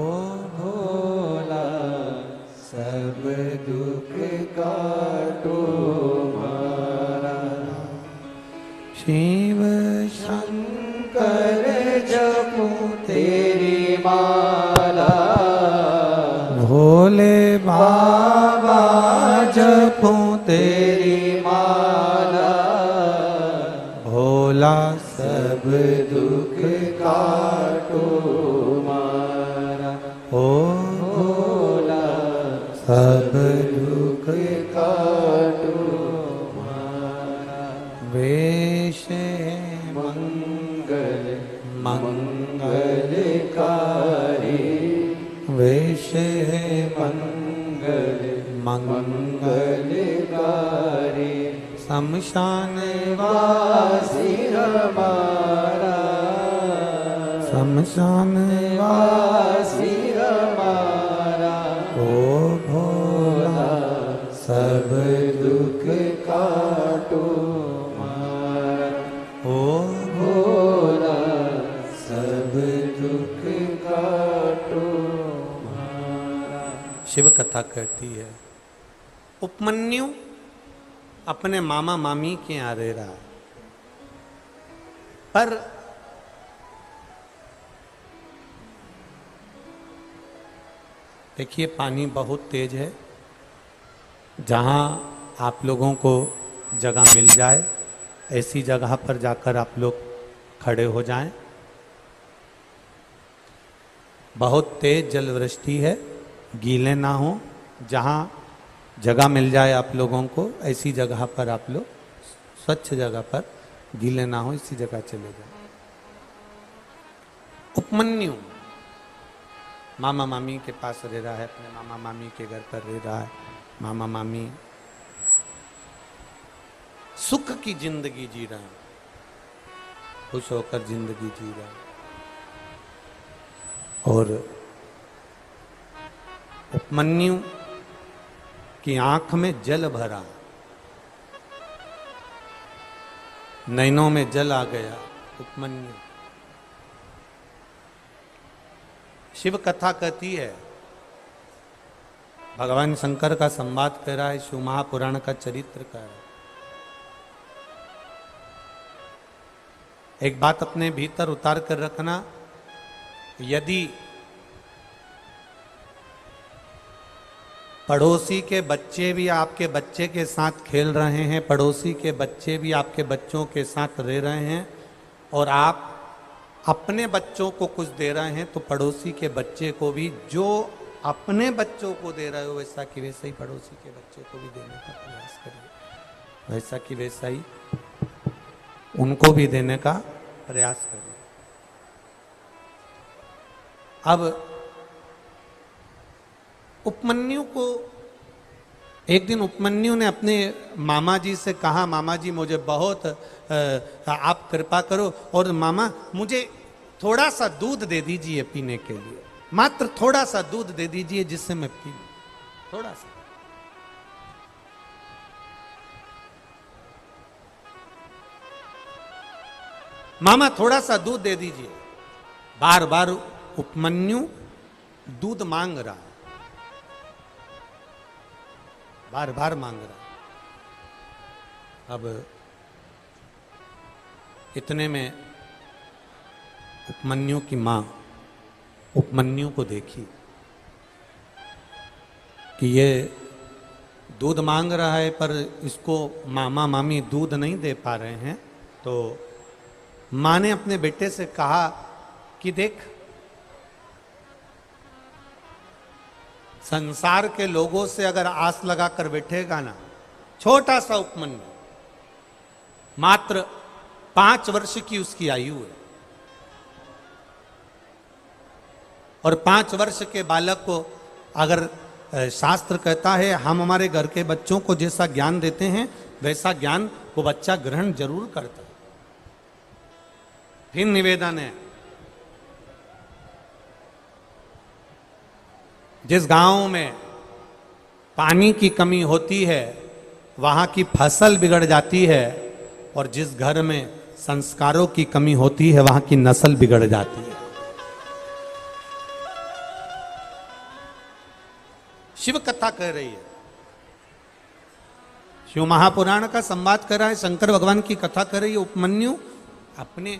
भोला सब दुख काटो मारा। शिव शंकर जपो तेरी माला, भोले बाबा जपो तेरी माला। भोला सब दुख काटो मारा, ओ भोला सब दुख काटो मारा। वेश मंगल मंगलकारी, वेश मंगल मंगलकारी। शमशान वासी हमारा, शमशान वासी हमारा। ओ भोला सब दुख काटो मारा, ओ भोला सब दुख काटो मारा। शिव कथा कहती है, उपमन्यु अपने मामा मामी के यहाँ रह रहा है, पर देखिए पानी बहुत तेज है। जहाँ आप लोगों को जगह मिल जाए ऐसी जगह पर जाकर आप लोग खड़े हो जाएं। बहुत तेज जलवृष्टि है, गीले ना हो। जहाँ जगह मिल जाए आप लोगों को ऐसी जगह पर आप लोग, स्वच्छ जगह पर, गीले ना हो, इसी जगह चले जाए। उपमन्यु मामा मामी के पास रह रहा है, अपने मामा मामी के घर पर रह रहा है। मामा मामी सुख की जिंदगी जी रहे हैं, खुश होकर जिंदगी जी रहे हैं। और उपमन्यु की आंख में जल भरा। नैनों में जल आ गया उपमन्यु। शिव कथा कहती है, भगवान शंकर का संवाद कर रहा है, शिव महापुराण का चरित्र कर रहा है। एक बात अपने भीतर उतार कर रखना, यदि पड़ोसी के बच्चे भी आपके बच्चे के साथ खेल रहे हैं, पड़ोसी के बच्चे भी आपके बच्चों के साथ रह रहे हैं, और आप अपने बच्चों को कुछ दे रहे हैं, तो पड़ोसी के बच्चे को भी जो अपने बच्चों को दे रहे हो वैसा कि वैसा ही पड़ोसी के बच्चे को भी देने का प्रयास करिए, वैसा कि वैसा ही उनको भी देने का प्रयास करिए। अब उपमन्यु को एक दिन उपमन्यु ने अपने मामा जी से कहा, मामा जी मुझे बहुत आप कृपा करो और मामा मुझे थोड़ा सा दूध दे दीजिए पीने के लिए, मात्र थोड़ा सा दूध दे दीजिए जिससे मैं पी लूं, थोड़ा सा। मामा थोड़ा सा दूध दे दीजिए। बार बार उपमन्यु दूध मांग रहा, बार बार मांग रहा। अब इतने में उपमन्यु की मां उपमन्यु को देखी कि ये दूध मांग रहा है पर इसको मामा मामी दूध नहीं दे पा रहे हैं, तो मां ने अपने बेटे से कहा कि देख, संसार के लोगों से अगर आस लगा कर बैठेगा ना, छोटा सा उपमन्यु, मात्र 5 वर्ष की उसकी आयु है, और 5 वर्ष के बालक को अगर शास्त्र कहता है हम हमारे घर के बच्चों को जैसा ज्ञान देते हैं वैसा ज्ञान वो बच्चा ग्रहण जरूर करता है। फिर निवेदन है, जिस गांव में पानी की कमी होती है वहां की फसल बिगड़ जाती है, और जिस घर में संस्कारों की कमी होती है वहां की नस्ल बिगड़ जाती है। शिव कथा कह रही है, शिव महापुराण का संवाद कर रहा है, शंकर भगवान की कथा कर रही है। उपमन्यु अपने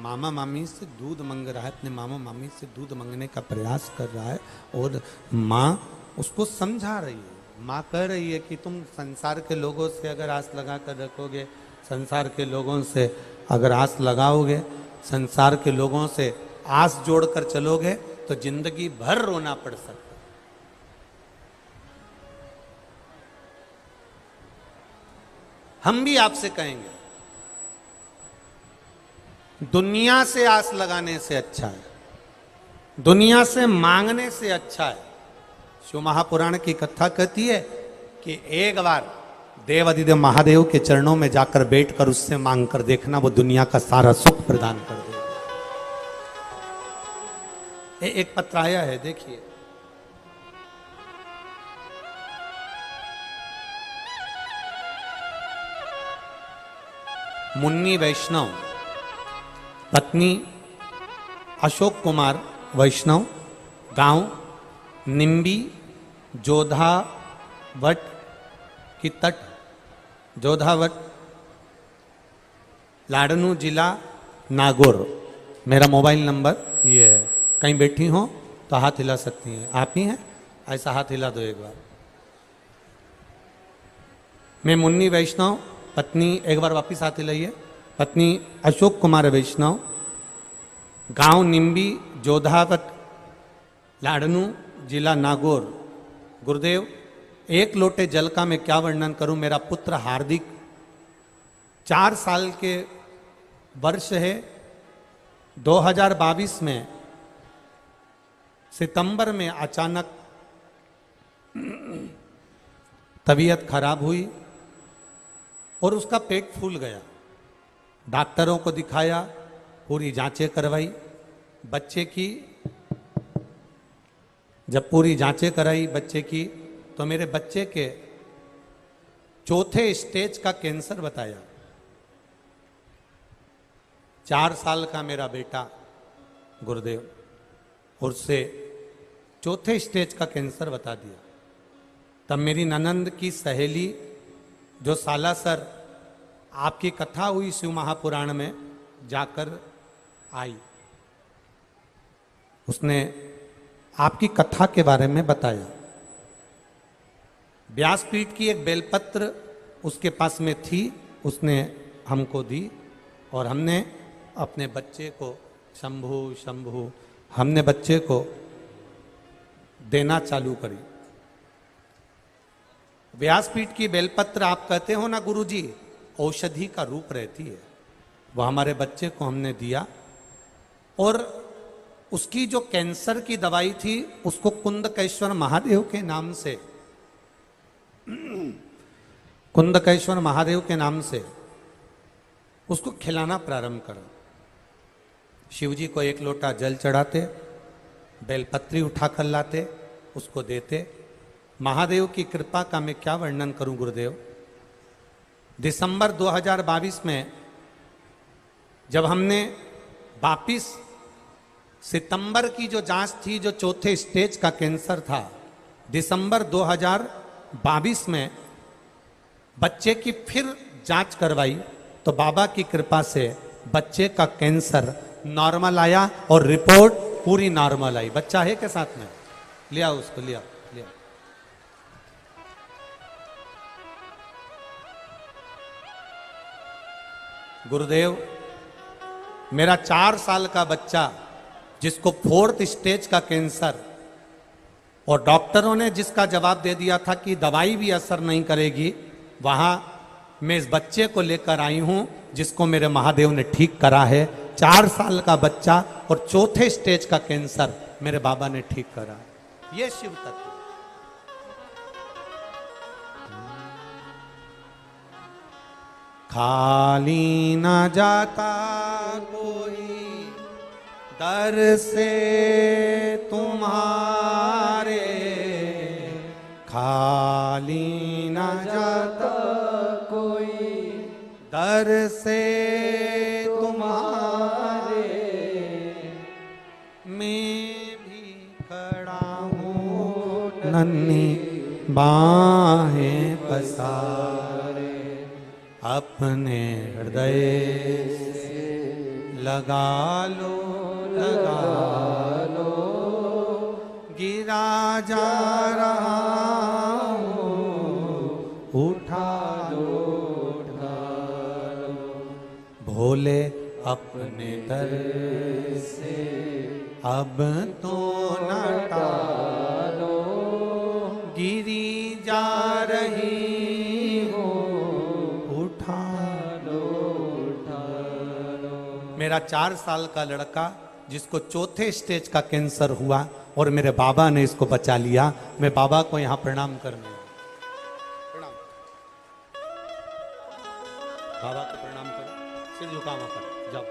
मामा मामी से दूध मांग रहा है, अपने मामा मामी से दूध मांगने का प्रयास कर रहा है, और माँ उसको समझा रही है। माँ कह रही है कि तुम संसार के लोगों से अगर आस लगा कर रखोगे, संसार के लोगों से अगर आस लगाओगे, संसार के लोगों से आस जोड़कर चलोगे तो जिंदगी भर रोना पड़ सकता है। हम भी आपसे कहेंगे, दुनिया से आस लगाने से अच्छा है, दुनिया से मांगने से अच्छा है। शिव महापुराण की कथा कहती है कि एक बार देवादिदेव महादेव के चरणों में जाकर बैठकर उससे मांग कर देखना, वो दुनिया का सारा सुख प्रदान कर देगा। एक पत्र आया है, देखिए। मुन्नी वैष्णव, पत्नी अशोक कुमार वैष्णव, गांव निम्बी, जोधावट की तट, जोधावट, लाडनू जिला, नागौर। मेरा मोबाइल नंबर ये है, कहीं बैठी हो तो हाथ हिला सकती हैं। आप ही हैं, ऐसा हाथ हिला दो एक बार। मैं मुन्नी वैष्णव, पत्नी, एक बार वापिस हाथ हिलाइए, पत्नी अशोक कुमार वैष्णव, गांव निम्बी, जोधावट, लाडनू जिला, नागौर। गुरुदेव, एक लोटे जल का मैं क्या वर्णन करूं। मेरा पुत्र हार्दिक 4 साल के वर्ष है। 2022 में सितंबर में अचानक तबीयत खराब हुई और उसका पेट फूल गया। डॉक्टरों को दिखाया, पूरी जांचें करवाई बच्चे की। जब पूरी जांचें कराई बच्चे की तो मेरे बच्चे के 4थे स्टेज का कैंसर बताया। 4 साल का मेरा बेटा गुरुदेव, उससे चौथे स्टेज का कैंसर बता दिया। तब मेरी ननंद की सहेली जो सालासर आपकी कथा हुई शिव महापुराण में जाकर आई, उसने आपकी कथा के बारे में बताया। व्यासपीठ की एक बेलपत्र उसके पास में थी, उसने हमको दी और हमने अपने बच्चे को शंभु शंभु हमने बच्चे को देना चालू करी। व्यासपीठ की बेलपत्र आप कहते हो ना गुरुजी, औषधि का रूप रहती है। वो हमारे बच्चे को हमने दिया और उसकी जो कैंसर की दवाई थी उसको कुंदकेश्वर महादेव के नाम से कुंदकेश्वर महादेव के नाम से उसको खिलाना प्रारंभ करा। शिव जी को 1 लोटा जल चढ़ाते, बेलपत्री उठाकर लाते, उसको देते। महादेव की कृपा का मैं क्या वर्णन करूं गुरुदेव। दिसंबर 2022 में जब हमने वापिस सितंबर की जो जांच थी, जो चौथे स्टेज का कैंसर था, दिसंबर 2022 में बच्चे की फिर जांच करवाई तो बाबा की कृपा से बच्चे का कैंसर नॉर्मल आया और रिपोर्ट पूरी नॉर्मल आई। बच्चा है के साथ में, लिया उसको, लिया लिया। गुरुदेव, मेरा 4 साल का बच्चा जिसको 4th स्टेज का कैंसर, और डॉक्टरों ने जिसका जवाब दे दिया था कि दवाई भी असर नहीं करेगी, वहां मैं इस बच्चे को लेकर आई हूं जिसको मेरे महादेव ने ठीक करा है। 4 साल का बच्चा और चौथे स्टेज का कैंसर मेरे बाबा ने ठीक करा। ये शिव तत्व। खाली ना जाता कोई दर से तुम्हारे, खाली ना जाता कोई दर से तुम्हारे, मैं भी खड़ा हूँ नन्ही बाहें पसारे, अपने हृदय से लगा लो लगा लो, गिरा जा रहा हूँ उठा लो उठा लो, भोले अपने दर से अब तो न टालो, गिरी जा रही हो उठा लो उठा लो। मेरा 4 साल का लड़का जिसको चौथे स्टेज का कैंसर हुआ और मेरे बाबा ने इसको बचा लिया, मैं बाबा को यहाँ प्रणाम करने, प्रणाम बाबा को प्रणाम करो, सिर झुका कर जाओ।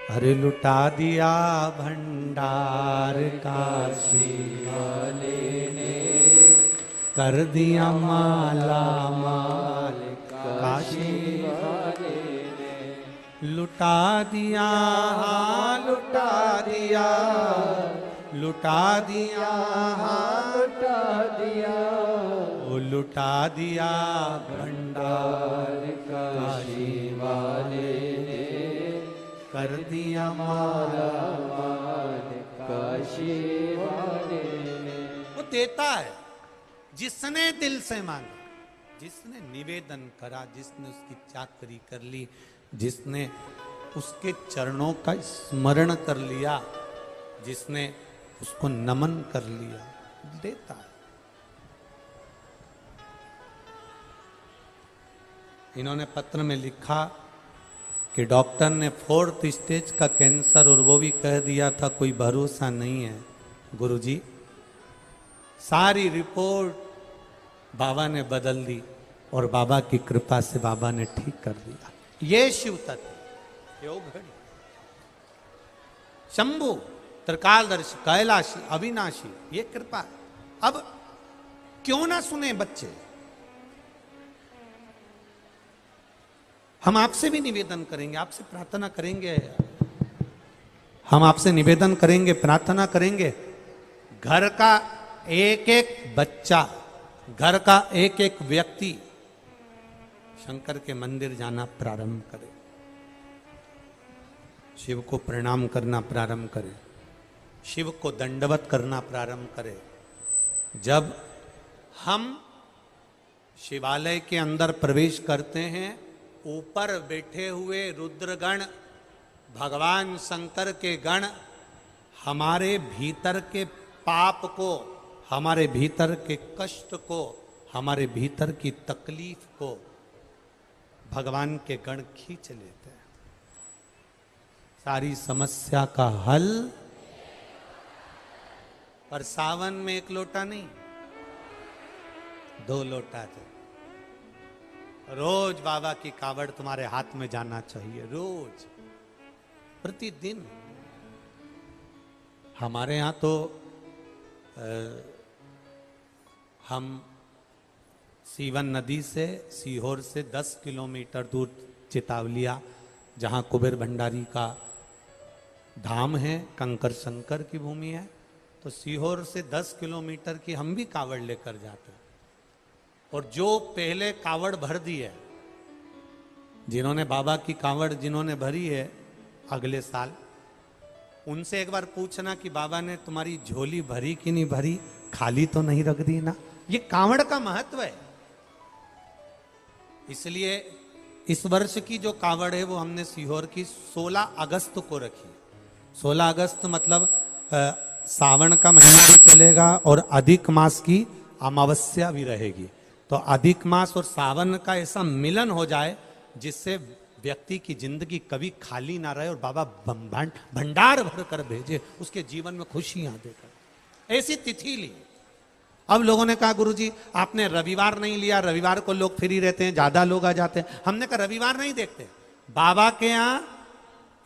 अरे लुटा दिया भंडार काशी वाले ने, कर दिया माला माल काशी वाले ने, लुटा दिया हाँ लुटा दिया, लुटा दिया हाँ लुटा दिया, वो लुटा दिया भंडार काशी वाले ने, कर दिया माला माल काशी वाले ने। वो देता है जिसने दिल से मांगा, जिसने निवेदन करा, जिसने उसकी चाकरी कर ली, जिसने उसके चरणों का स्मरण कर लिया, जिसने उसको नमन कर लिया, देता है। इन्होंने पत्र में लिखा कि डॉक्टर ने 4th स्टेज का कैंसर और वो भी कह दिया था कोई भरोसा नहीं है। गुरुजी सारी रिपोर्ट बाबा ने बदल दी और बाबा की कृपा से बाबा ने ठीक कर दिया। ये शिव तत्व योग घड़ी शंभु त्रिकालदर्शी कैलाशी अविनाशी, ये कृपा। अब क्यों ना सुने बच्चे, हम आपसे भी निवेदन करेंगे, आपसे प्रार्थना करेंगे, हम आपसे निवेदन करेंगे, प्रार्थना करेंगे, घर का एक एक बच्चा, घर का एक एक व्यक्ति शंकर के मंदिर जाना प्रारंभ करे, शिव को प्रणाम करना प्रारंभ करे, शिव को दंडवत करना प्रारंभ करे। जब हम शिवालय के अंदर प्रवेश करते हैं, ऊपर बैठे हुए रुद्रगण, भगवान शंकर के गण हमारे भीतर के पाप को, हमारे भीतर के कष्ट को, हमारे भीतर की तकलीफ को भगवान के गण खींच लेते हैं। सारी समस्या का हल। पर सावन में 1 लोटा नहीं, 2 लोटा थे। रोज बाबा की कावड़ तुम्हारे हाथ में जाना चाहिए, रोज प्रतिदिन। हमारे यहां तो हम सीवन नदी से, सीहोर से 10 किलोमीटर दूर चितावलिया, जहां कुबेर भंडारी का धाम है, कंकर शंकर की भूमि है, तो सीहोर से 10 किलोमीटर की हम भी कावड़ लेकर जाते हैं। और जो पहले कावड़ भर दी है, जिन्होंने बाबा की कावड़ जिन्होंने भरी है अगले साल, उनसे एक बार पूछना कि बाबा ने तुम्हारी झोली भरी कि नहीं भरी, खाली तो नहीं रख दी ना। ये कावड़ का महत्व है। इसलिए इस वर्ष की जो कावड़ है वो हमने सीहोर की 16 अगस्त को रखी। 16 अगस्त मतलब सावन का महीना भी चलेगा और अधिक मास की अमावस्या भी रहेगी। तो अधिक मास और सावन का ऐसा मिलन हो जाए जिससे व्यक्ति की जिंदगी कभी खाली ना रहे और बाबा भंडार भर कर भेजे, उसके जीवन में खुशियां देकर। ऐसी तिथि ली। अब लोगों ने कहा गुरुजी आपने रविवार नहीं लिया, रविवार को लोग फ्री रहते हैं, ज्यादा लोग आ जाते हैं। हमने कहा रविवार नहीं देखते, बाबा के यहाँ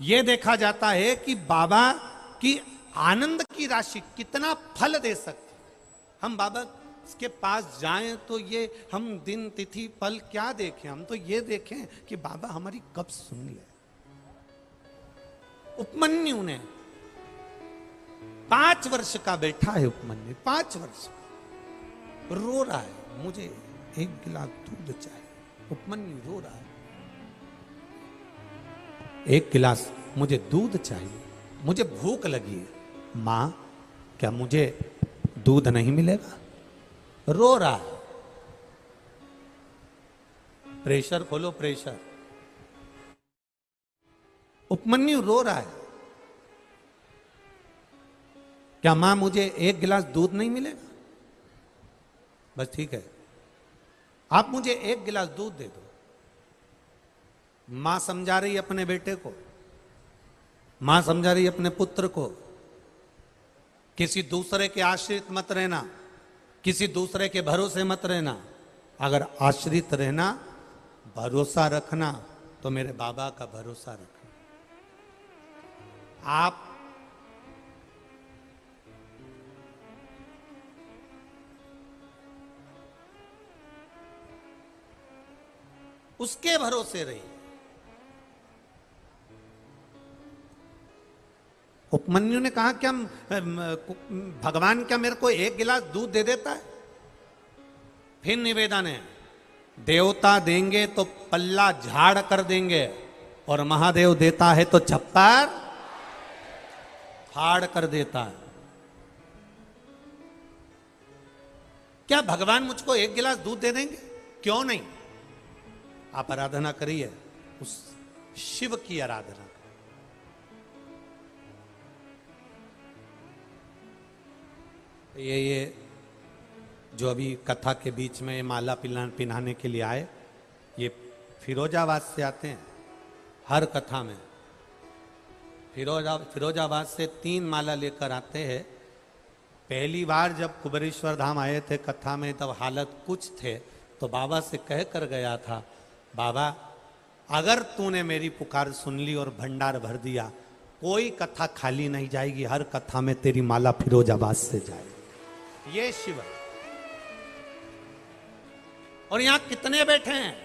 यह देखा जाता है कि बाबा की आनंद की राशि कितना फल दे सकती। हम बाबा के पास जाएं तो ये हम दिन तिथि पल क्या देखें, हम तो ये देखें कि बाबा हमारी कब सुन ले। उपमन्यु ने 5 वर्ष का बैठा है, उपमन्यु 5 वर्ष रो रहा है, मुझे 1 गिलास दूध चाहिए। उपमन्यु रो रहा है, 1 गिलास मुझे दूध चाहिए, मुझे भूख लगी है। मां क्या मुझे दूध नहीं मिलेगा? रो रहा है। प्रेशर खोलो, प्रेशर। उपमन्यु रो रहा है, क्या मां मुझे 1 गिलास दूध नहीं मिलेगा? बस ठीक है, आप मुझे 1 गिलास दूध दे दो। मां समझा रही अपने बेटे को, मां समझा रही अपने पुत्र को, किसी दूसरे के आश्रित मत रहना, किसी दूसरे के भरोसे मत रहना। अगर आश्रित रहना, भरोसा रखना, तो मेरे बाबा का भरोसा रखना। आप उसके भरोसे रहिए। उपमन्यु ने कहा क्या भगवान क्या मेरे को 1 गिलास दूध दे देता है? फिर निवेदन है, देवता देंगे तो पल्ला झाड़ कर देंगे, और महादेव देता है तो छप्पर फाड़ कर देता है। क्या भगवान मुझको 1 गिलास दूध दे देंगे? क्यों नहीं? आप आराधना करिए, उस शिव की आराधना। ये जो अभी कथा के बीच में ये माला पिन्हाने के लिए आए, ये फिरोजाबाद से आते हैं। हर कथा में फिरोजाबाद से 3 माला लेकर आते हैं। पहली बार जब कुबेरेश्वर धाम आए थे कथा में तब हालत कुछ थे, तो बाबा से कह कर गया था, बाबा अगर तूने मेरी पुकार सुन ली और भंडार भर दिया, कोई कथा खाली नहीं जाएगी, हर कथा में तेरी माला फिरोजाबाद से जाएगी। ये शिव है। और यहां कितने बैठे हैं,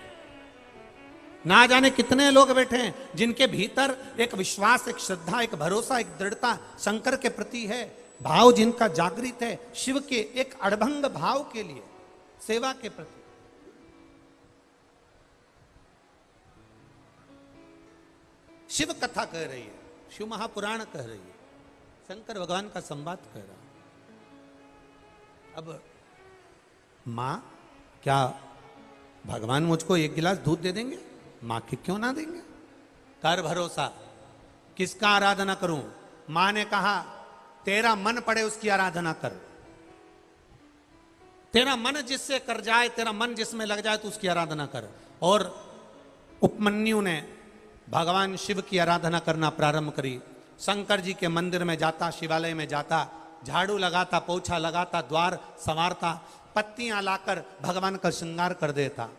ना जाने कितने लोग बैठे हैं जिनके भीतर एक विश्वास, एक श्रद्धा, एक भरोसा, एक दृढ़ता शंकर के प्रति है, भाव जिनका जागृत है शिव के एक अड़भंग भाव के लिए, सेवा के प्रति। शिव कथा कह रही है, शिव महापुराण कह रही है, शंकर भगवान का संवाद कह रहा है। अब मां, क्या भगवान मुझको 1 गिलास दूध दे देंगे? मां के क्यों ना देंगे? कर भरोसा, किसका आराधना करूं? मां ने कहा तेरा मन पड़े उसकी आराधना कर, तेरा मन जिससे कर जाए, तेरा मन जिसमें लग जाए तो उसकी आराधना कर। और उपमन्यु ने भगवान शिव की आराधना करना प्रारंभ करी। शंकर जी के मंदिर में जाता, शिवालय में जाता, झाड़ू लगाता, पोछा लगाता, द्वार संवारता, पत्तियां लाकर भगवान का श्रृंगार कर देता।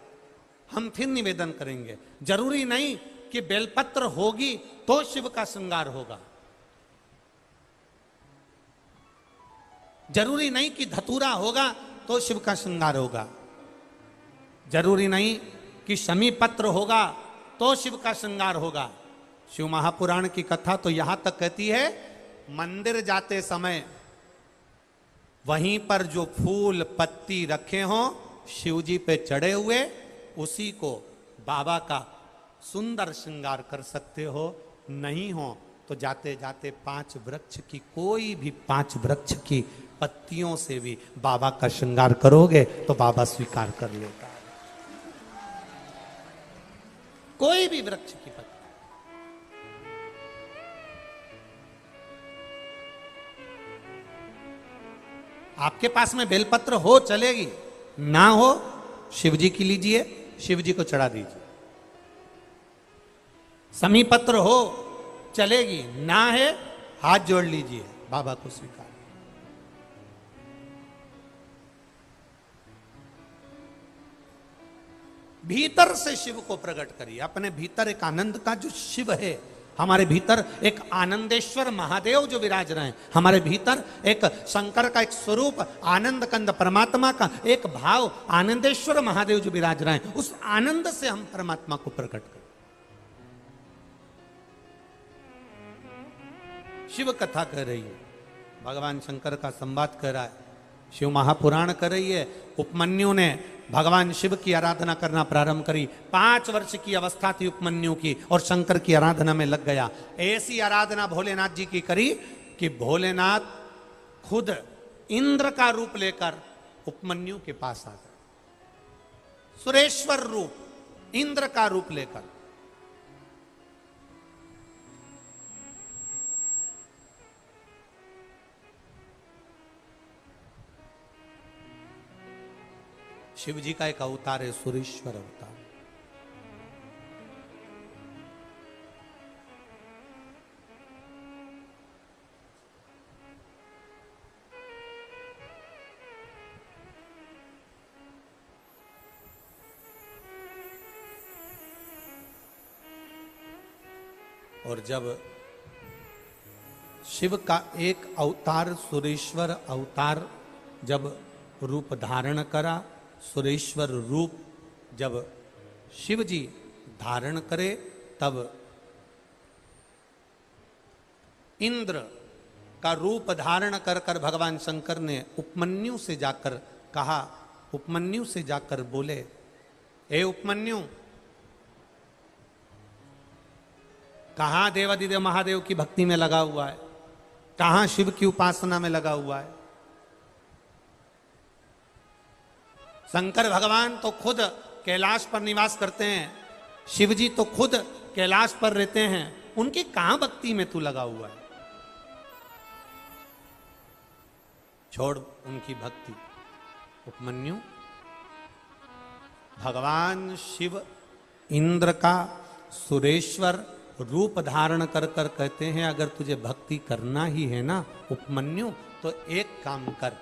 हम फिर निवेदन करेंगे, जरूरी नहीं कि बेलपत्र होगी तो शिव का श्रृंगार होगा, जरूरी नहीं कि धतूरा होगा तो शिव का श्रृंगार होगा, जरूरी नहीं कि शमी पत्र होगा तो शिव का श्रृंगार होगा। शिव महापुराण की कथा तो यहां तक कहती है, मंदिर जाते समय वहीं पर जो फूल पत्ती रखे हों शिव जी पे चढ़े हुए, उसी को बाबा का सुंदर श्रृंगार कर सकते हो। नहीं हो तो जाते जाते 5 वृक्ष की, कोई भी 5 वृक्ष की पत्तियों से भी बाबा का श्रृंगार करोगे तो बाबा स्वीकार कर लेगा। कोई भी वृक्ष की पत्ती, आपके पास में बेलपत्र हो चलेगी, ना हो शिव जी की लीजिए, शिव जी को चढ़ा दीजिए। समी पत्र हो चलेगी, ना है हाथ जोड़ लीजिए, बाबा को स्वीकार। भीतर से शिव को प्रकट करिए, अपने भीतर एक आनंद का जो शिव है, हमारे भीतर एक आनंदेश्वर महादेव जो विराज रहे हैं, हमारे भीतर एक शंकर का एक स्वरूप आनंद कंद परमात्मा का एक भाव आनंदेश्वर महादेव जो विराज रहे हैं, उस आनंद से हम परमात्मा को प्रकट करें। शिव कथा कह रही है, भगवान शंकर का संवाद कर रहा है, शिव महापुराण कर रही है। उपमन्यु ने भगवान शिव की आराधना करना प्रारंभ करी। 5 वर्ष की अवस्था थी उपमन्यु की और शंकर की आराधना में लग गया। ऐसी आराधना भोलेनाथ जी की करी कि भोलेनाथ खुद इंद्र का रूप लेकर उपमन्यु के पास आ गए। सुरेश्वर रूप, इंद्र का रूप लेकर। शिव जी का एक अवतार है, सुरेश्वर अवतार। और जब शिव का एक अवतार, सुरेश्वर अवतार जब रूप धारण करा, सुरेश्वर रूप जब शिव जी धारण करे, तब इंद्र का रूप धारण कर कर भगवान शंकर ने उपमन्यु से जाकर कहा, उपमन्यु से जाकर बोले, ए उपमन्यु, कहां देवादिदेव महादेव की भक्ति में लगा हुआ है, कहां शिव की उपासना में लगा हुआ है। शंकर भगवान तो खुद कैलाश पर निवास करते हैं, शिव जी तो खुद कैलाश पर रहते हैं, उनकी कहां भक्ति में तू लगा हुआ है? छोड़ उनकी भक्ति। उपमन्यु, भगवान शिव इंद्र का सुरेश्वर रूप धारण कर कर कहते हैं अगर तुझे भक्ति करना ही है ना उपमन्यु, तो एक काम कर,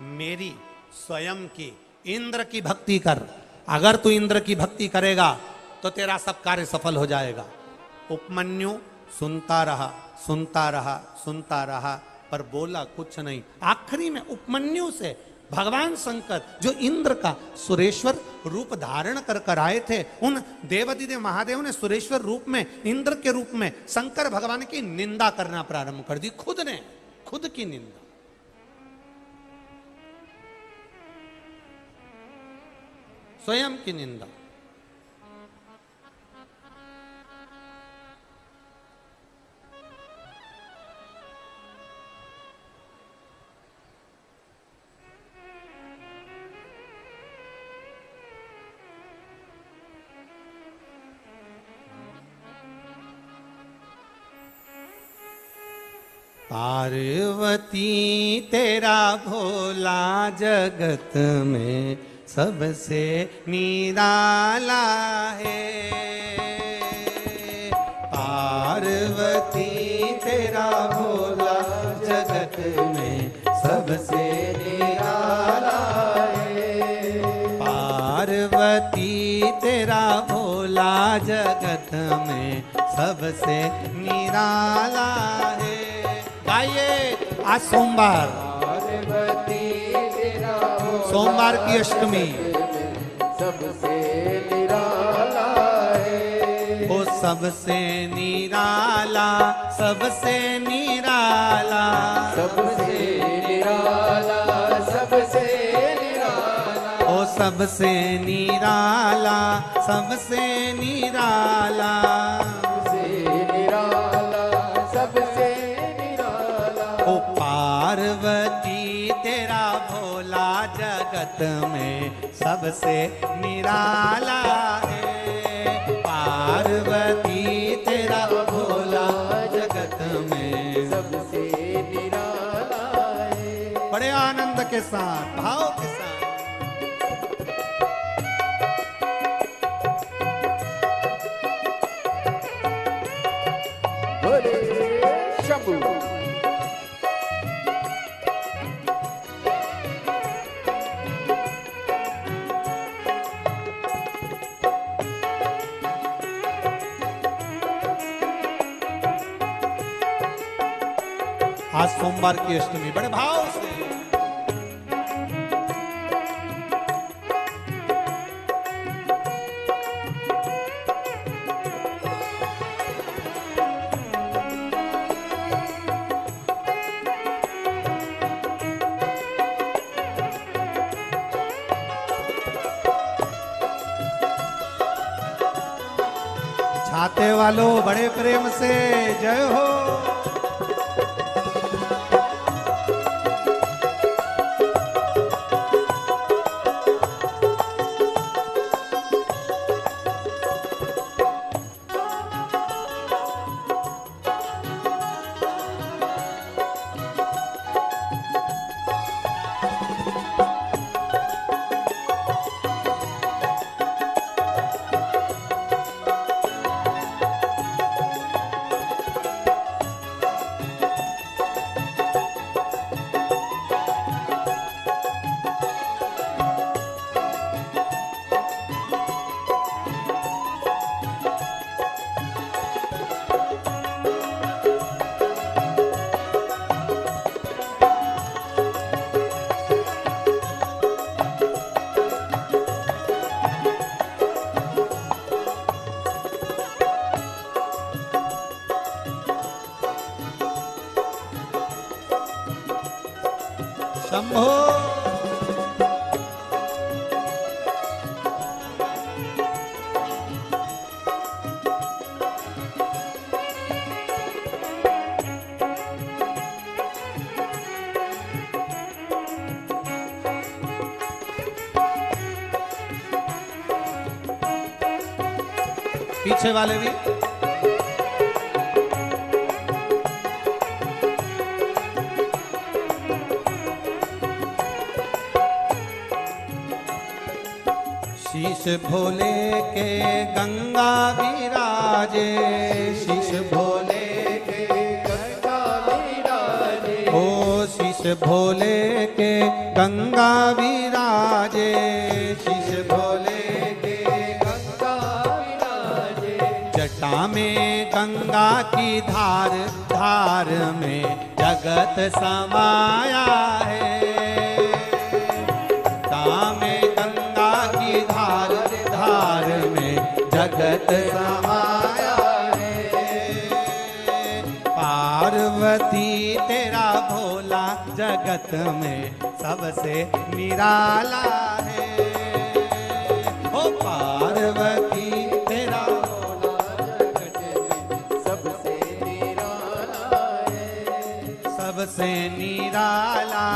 मेरी स्वयं की इंद्र की भक्ति कर। अगर तू इंद्र की भक्ति करेगा तो तेरा सब कार्य सफल हो जाएगा। उपमन्यु सुनता रहा सुनता रहा सुनता रहा, पर बोला कुछ नहीं। आखिरी में उपमन्यु से भगवान शंकर जो इंद्र का सुरेश्वर रूप धारण कर कर आए थे, उन देवादिदेव महादेव ने सुरेश्वर रूप में, इंद्र के रूप में शंकर भगवान की निंदा करना प्रारंभ कर दी। खुद ने खुद की निंदा। स्वयं की निंदा। पार्वती तेरा भोला जगत में सबसे निराला है। पार्वती तेरा भोला जगत में सबसे निराला है। पार्वती तेरा भोला जगत में सबसे निराला है। आइए आज सोमवार, सोमवार की अष्टमी, सबसे निराला है। ओ सबसे निराला, सबसे निराला, सबसे निराला, सबसे निराला, ओ सबसे निराला, सबसे निराला, सबसे पार्वती तेरा भोला जगत में सबसे निराला है। पार्वती तेरा भोला जगत में सबसे निराला है। बड़े आनंद के साथ, भाव के साथ। बोले शंभू। आज सोमवार की अष्टमी बड़े भाव से। छाते वालों बड़े प्रेम से जय हो। शंभो। पीछे वाले भी शीश भोले के गंगा विराजे, शीश भोले के गंगा विराजे, ओ शीश भोले के गंगा विराजे, शीश भोले के गंगा विराजे, जटा में गंगा की धार, धार में जगत समाया है। जटा में गंगा की धार, धार में जगत समाया है। पार्वती तेरा भोला जगत में सबसे निराला है। ओ पार्वती तेरा सबसे निराला है, सबसे निराला,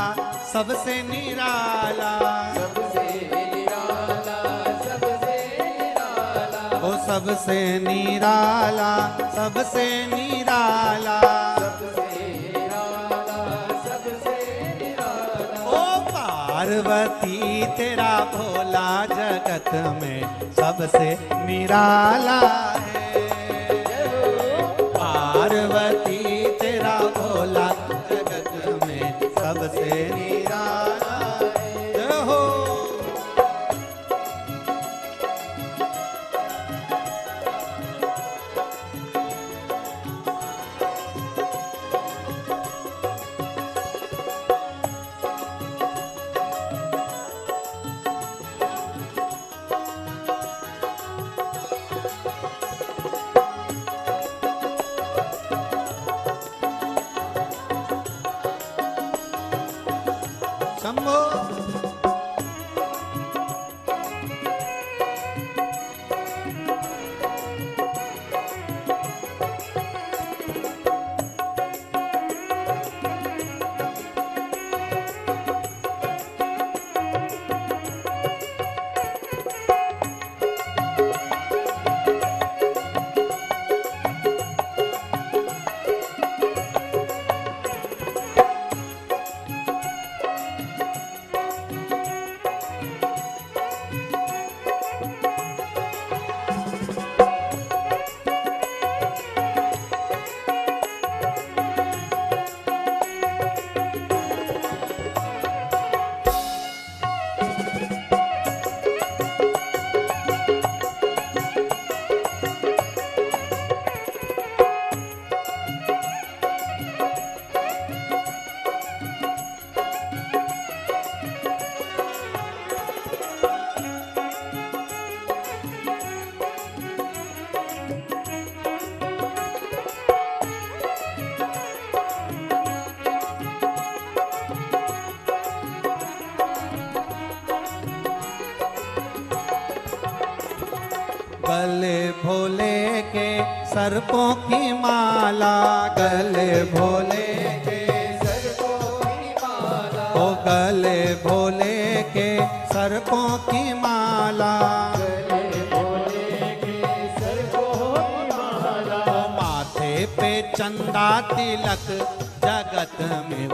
सबसे निराला, सबसे निराला, सबसे निराला, ओ सबसे निराला, सबसे निराला, सबसे निराला, सबसे निराला, ओ पार्वती तेरा भोला जगत में सबसे निराला है। पार्वती तेरा भोला जगत में सबसे निराला है। जय हो। शंभो। गले भोले के सर्पों की माला, गले भोले के सर्पों की माला, ओ गले भोले के सर्पों की माला, गले भोले के सर्पों की माला, ओ माथे पे चंदा तिलक जगत में